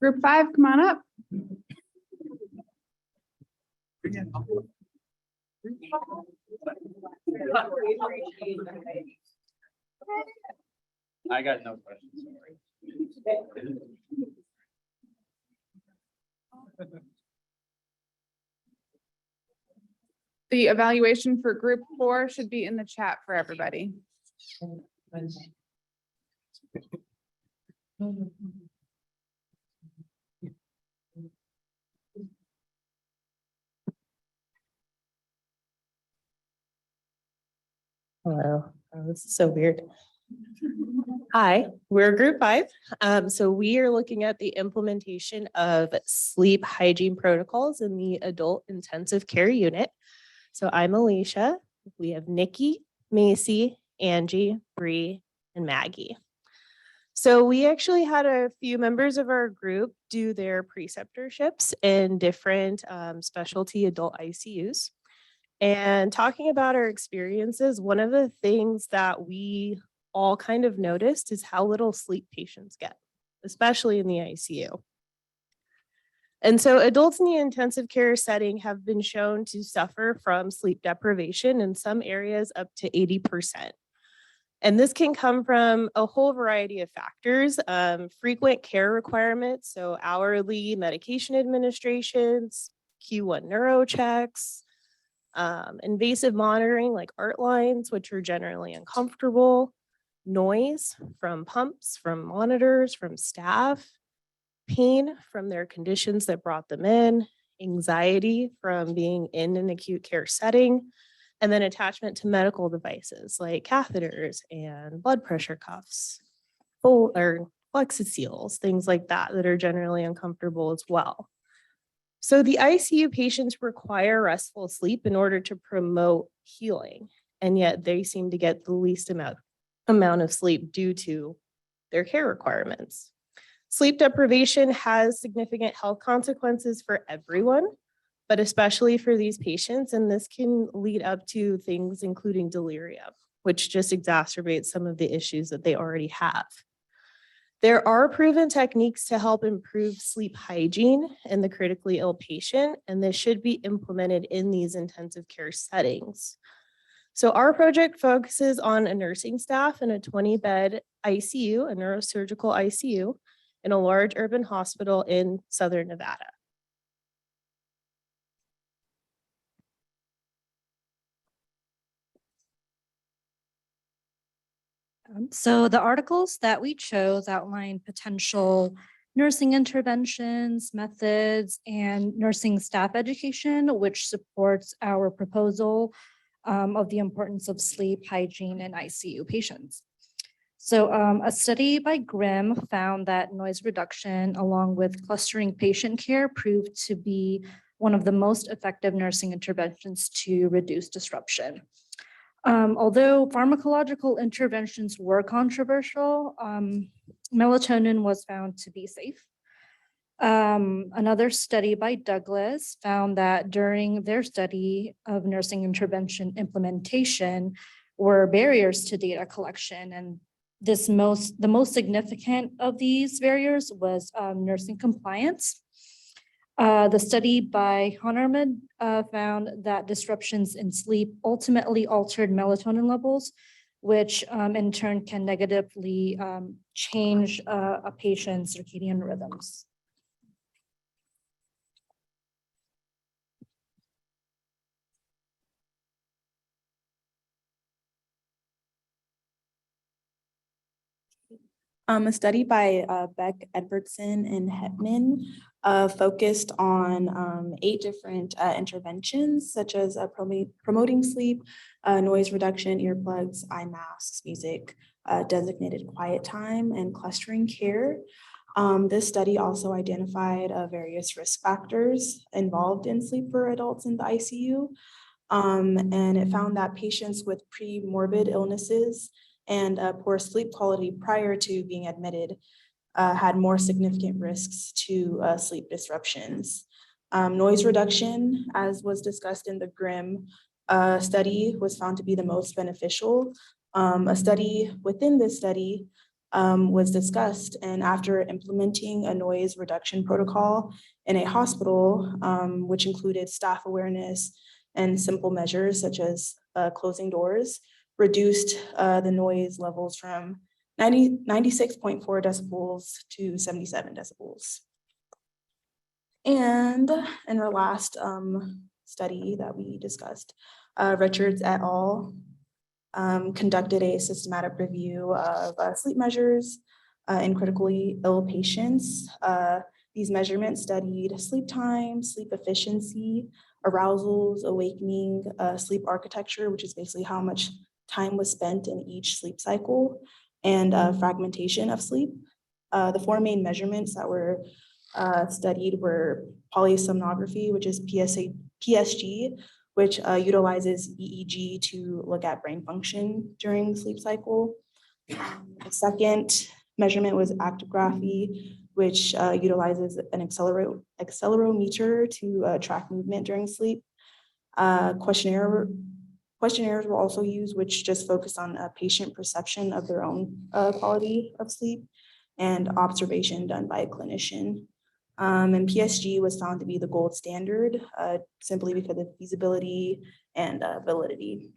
Group 5, come on up.
I got no questions.
The evaluation for group 4 should be in the chat for everybody.
Hello, this is so weird. Hi, we're group 5. So we are looking at the implementation of sleep hygiene protocols in the adult intensive care unit. So I'm Alicia. We have Nikki, Macy, Angie, Bree, and Maggie. So we actually had a few members of our group do their preceptorships in different specialty adult ICUs. And talking about our experiences, one of the things that we all kind of noticed is how little sleep patients get, especially in the ICU. And so adults in the intensive care setting have been shown to suffer from sleep deprivation in some areas up to 80%. And this can come from a whole variety of factors, frequent care requirements, so hourly medication administrations, Q1 neuro checks, invasive monitoring like art lines, which are generally uncomfortable, noise from pumps, from monitors, from staff, pain from their conditions that brought them in, anxiety from being in an acute care setting, and then attachment to medical devices like catheters and blood pressure cuffs, or Flexi-Seals, things like that that are generally uncomfortable as well. So the ICU patients require restful sleep in order to promote healing, and yet they seem to get the least amount of sleep due to their care requirements. Sleep deprivation has significant health consequences for everyone, but especially for these patients, and this can lead up to things including delirium, which just exacerbates some of the issues that they already have. There are proven techniques to help improve sleep hygiene in the critically ill patient, and this should be implemented in these intensive care settings. So our project focuses on a nursing staff in a 20-bed ICU, a neurosurgical ICU, in a large urban hospital in Southern Nevada.
So the articles that we chose outline potential nursing interventions, methods, and nursing staff education, which supports our proposal of the importance of sleep hygiene in ICU patients. So a study by Grimm found that noise reduction along with clustering patient care proved to be one of the most effective nursing interventions to reduce disruption. Although pharmacological interventions were controversial, melatonin was found to be safe. Another study by Douglas found that during their study of nursing intervention implementation were barriers to data collection, and the most significant of these barriers was nursing compliance. The study by Honorman found that disruptions in sleep ultimately altered melatonin levels, which in turn can negatively change a patient's circadian rhythms.
A study by Beck, Edwardson, and Hetman focused on 8 different interventions, such as promoting sleep, noise reduction, earplugs, eye masks, music, designated quiet time, and clustering care. This study also identified various risk factors involved in sleep for adults in the ICU. And it found that patients with pre-morbid illnesses and poor sleep quality prior to being admitted had more significant risks to sleep disruptions. Noise reduction, as was discussed in the GRIM study, was found to be the most beneficial. A study within this study was discussed, and after implementing a noise reduction protocol in a hospital, which included staff awareness and simple measures such as closing doors, reduced the noise levels from 96.4 decibels to 77 decibels. And in our last study that we discussed, Richards et al. Conducted a systematic review of sleep measures in critically ill patients. These measurements studied sleep time, sleep efficiency, arousals, awakening, sleep architecture, which is basically how much time was spent in each sleep cycle, and fragmentation of sleep. The 4 main measurements that were studied were polysomnography, which is PSG, which utilizes EEG to look at brain function during the sleep cycle. The second measurement was actigraphy, which utilizes an accelerometer to track movement during sleep. Questionnaires were also used, which just focus on patient perception of their own quality of sleep, and observation done by a clinician. And PSG was found to be the gold standard simply because of feasibility and validity.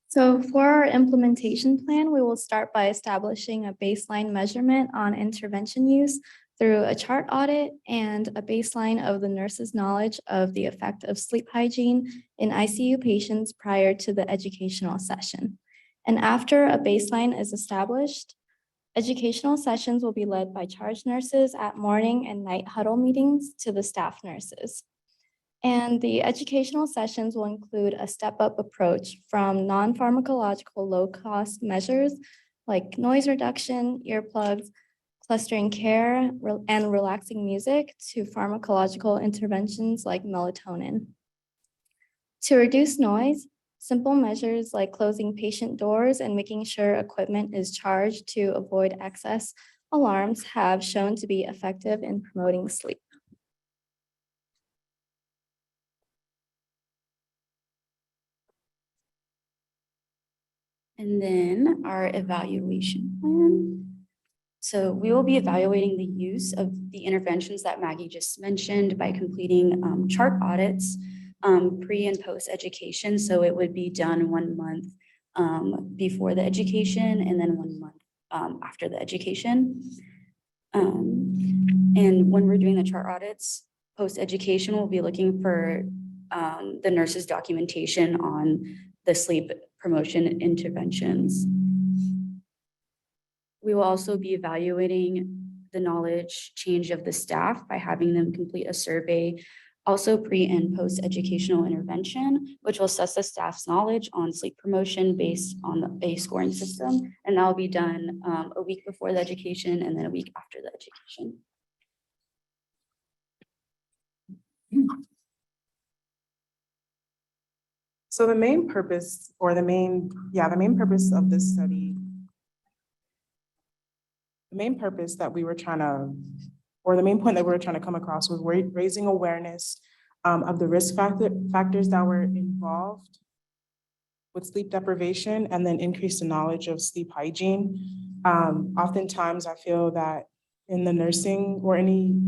So for our implementation plan, we will start by establishing a baseline measurement on intervention use through a chart audit and a baseline of the nurse's knowledge of the effect of sleep hygiene in ICU patients prior to the educational session. And after a baseline is established, educational sessions will be led by charge nurses at morning and night huddle meetings to the staff nurses. And the educational sessions will include a step-up approach from non-pharmacological low-cost measures like noise reduction, earplugs, clustering care, and relaxing music to pharmacological interventions like melatonin. To reduce noise, simple measures like closing patient doors and making sure equipment is charged to avoid excess alarms have shown to be effective in promoting sleep.
And then our evaluation plan. So we will be evaluating the use of the interventions that Maggie just mentioned by completing chart audits pre and post education. So it would be done 1 month before the education and then 1 month after the education. And when we're doing the chart audits, post education, we'll be looking for the nurse's documentation on the sleep promotion interventions. We will also be evaluating the knowledge change of the staff by having them complete a survey, also pre and post educational intervention, which will assess the staff's knowledge on sleep promotion based on a scoring system. And that will be done a week before the education and then a week after the education.
So the main purpose or the main purpose of this study, the main purpose that we were trying to, or the main point that we were trying to come across was raising awareness of the risk factors that were involved with sleep deprivation, and then increase the knowledge of sleep hygiene. Oftentimes I feel that in the nursing or any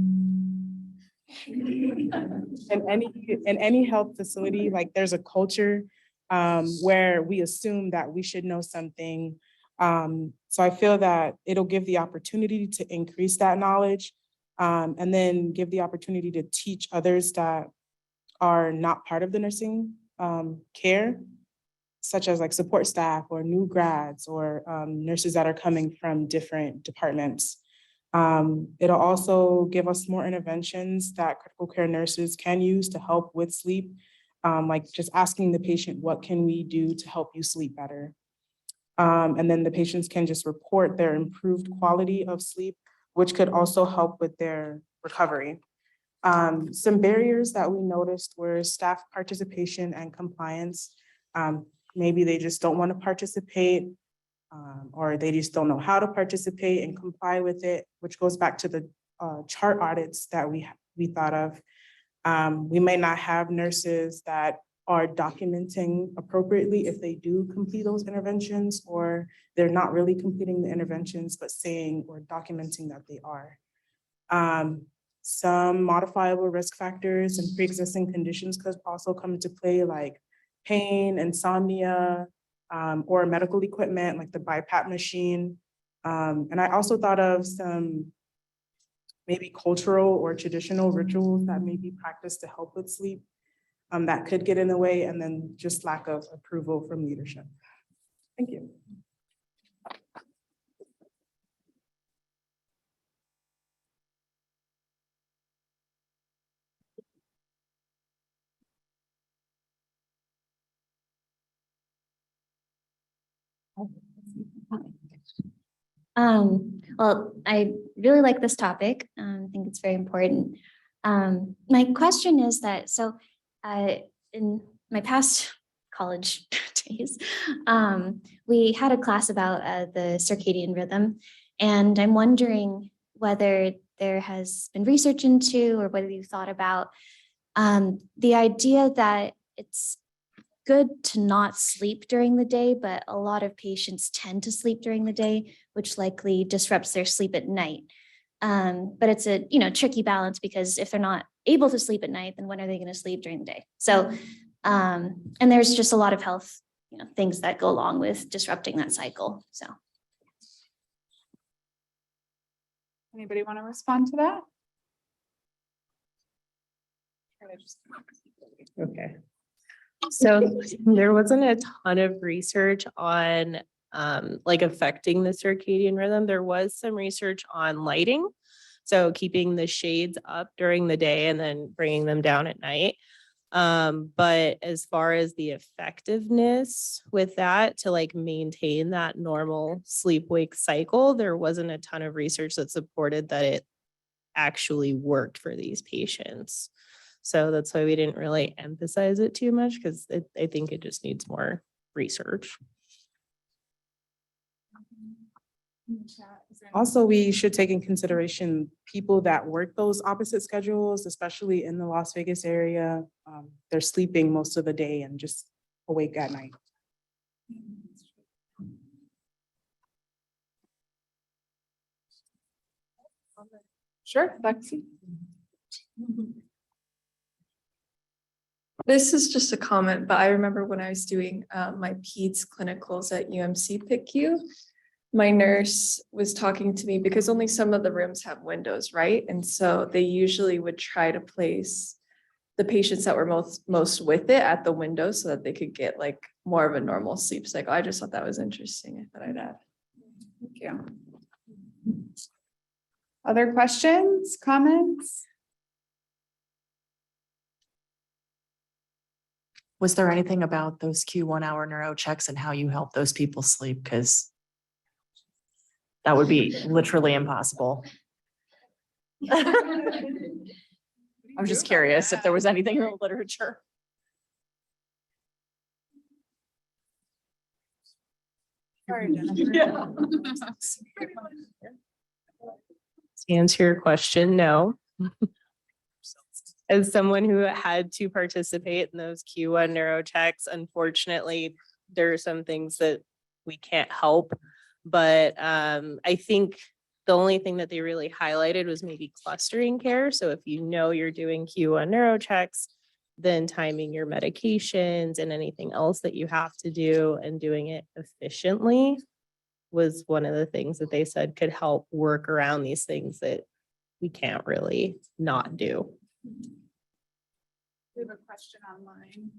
in any health facility, like there's a culture where we assume that we should know something. So I feel that it'll give the opportunity to increase that knowledge, and then give the opportunity to teach others that are not part of the nursing care, such as like support staff or new grads or nurses that are coming from different departments. It'll also give us more interventions that critical care nurses can use to help with sleep. Like just asking the patient, what can we do to help you sleep better? And then the patients can just report their improved quality of sleep, which could also help with their recovery. Some barriers that we noticed were staff participation and compliance. Maybe they just don't want to participate, or they just don't know how to participate and comply with it, which goes back to the chart audits that we thought of. We may not have nurses that are documenting appropriately if they do complete those interventions, or they're not really completing the interventions, but saying or documenting that they are. Some modifiable risk factors and pre-existing conditions could also come into play, like pain, insomnia, or medical equipment like the BiPAP machine. And I also thought of some maybe cultural or traditional rituals that may be practiced to help with sleep that could get in the way, and then just lack of approval from leadership. Thank you.
Well, I really like this topic. I think it's very important. My question is that, so in my past college days, we had a class about the circadian rhythm, and I'm wondering whether there has been research into, or whether you thought about the idea that it's good to not sleep during the day, but a lot of patients tend to sleep during the day, which likely disrupts their sleep at night. But it's a tricky balance, because if they're not able to sleep at night, then when are they going to sleep during the day? So, and there's just a lot of health things that go along with disrupting that cycle. So.
Anybody want to respond to that?
Okay. So there wasn't a ton of research on like affecting the circadian rhythm. There was some research on lighting. So keeping the shades up during the day and then bringing them down at night. But as far as the effectiveness with that to like maintain that normal sleep-wake cycle, there wasn't a ton of research that supported that it actually worked for these patients. So that's why we didn't really emphasize it too much, because I think it just needs more research.
Also, we should take in consideration people that work those opposite schedules, especially in the Las Vegas area. They're sleeping most of the day and just awake at night.
Sure, Lexi.
This is just a comment, but I remember when I was doing my peds clinicals at UMC PICU, my nurse was talking to me because only some of the rooms have windows, right? And so they usually would try to place the patients that were most with it at the window so that they could get like more of a normal sleep cycle. I just thought that was interesting. I thought I'd add.
Thank you. Other questions, comments?
Was there anything about those Q1 hour neuro checks and how you help those people sleep? Because that would be literally impossible. I'm just curious if there was anything in the literature.
Yeah. To answer your question, no. As someone who had to participate in those Q1 neuro checks, unfortunately, there are some things that we can't help. But I think The only thing that they really highlighted was maybe clustering care. So if you know you're doing Q1 neuro checks, then timing your medications and anything else that you have to do and doing it efficiently was one of the things that they said could help work around these things that we can't really not do.
We have a question online.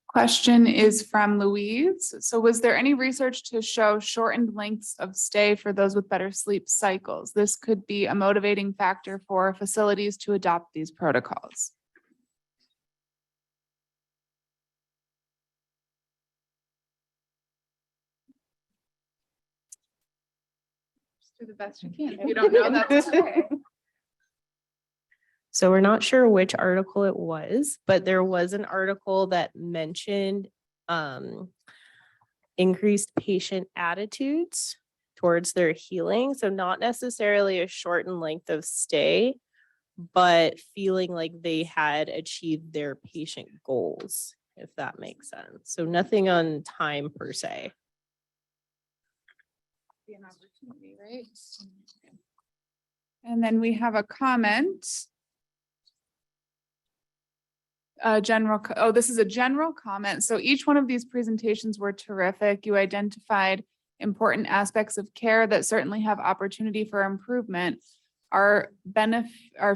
Question is from Louise. So was there any research to show shortened lengths of stay for those with better sleep cycles? This could be a motivating factor for facilities to adopt these protocols. Just do the best you can. If you don't know, that's okay.
So we're not sure which article it was, but there was an article that mentioned increased patient attitudes towards their healing. So not necessarily a shortened length of stay, but feeling like they had achieved their patient goals, if that makes sense. So nothing on time per se.
Be an opportunity, right? And then we have a comment. This is a general comment. So each one of these presentations were terrific. You identified important aspects of care that certainly have opportunity for improvement. Our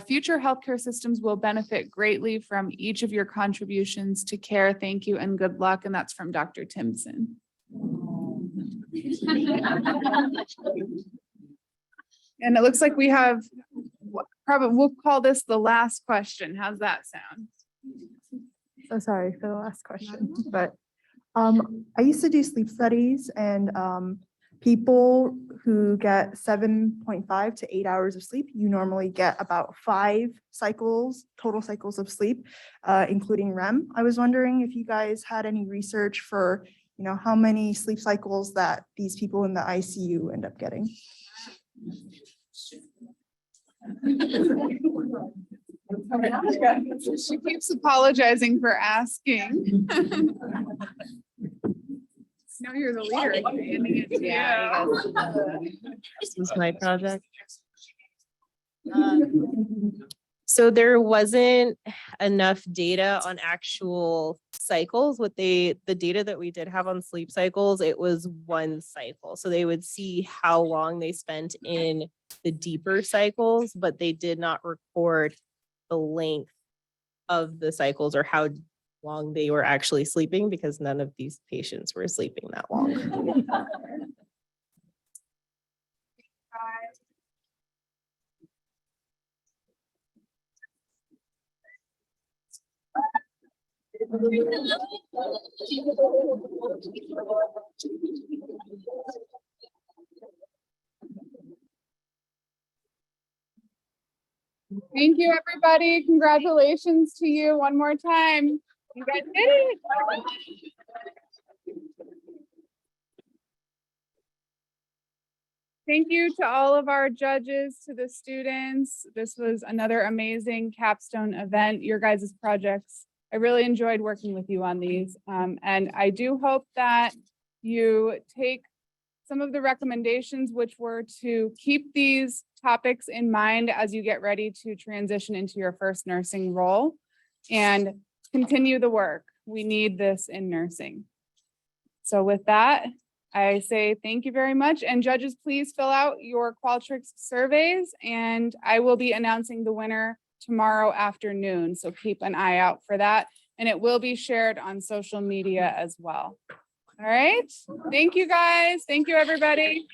future healthcare systems will benefit greatly from each of your contributions to care. Thank you and good luck. And that's from Dr. Timpson. And it looks like we have, probably we'll call this the last question. How's that sound?
So sorry for the last question, but I used to do sleep studies, and people who get 7.5 to 8 hours of sleep, you normally get about 5 total cycles of sleep, including REM. I was wondering if you guys had any research for, how many sleep cycles that these people in the ICU end up getting.
She keeps apologizing for asking. No, you're the leader.
This is my project. So there wasn't enough data on actual cycles. The data that we did have on sleep cycles, it was 1 cycle. So they would see how long they spent in the deeper cycles, but they did not record the length of the cycles or how long they were actually sleeping, because none of these patients were sleeping that long.
Thank you, everybody. Congratulations to you one more time. You guys did it. Thank you to all of our judges, to the students. This was another amazing capstone event. Your guys' projects, I really enjoyed working with you on these. And I do hope that you take some of the recommendations, which were to keep these topics in mind as you get ready to transition into your first nursing role, and continue the work. We need this in nursing. So with that, I say thank you very much. And judges, please fill out your Qualtrics surveys, and I will be announcing the winner tomorrow afternoon. So keep an eye out for that. And it will be shared on social media as well. All right. Thank you, guys. Thank you, everybody.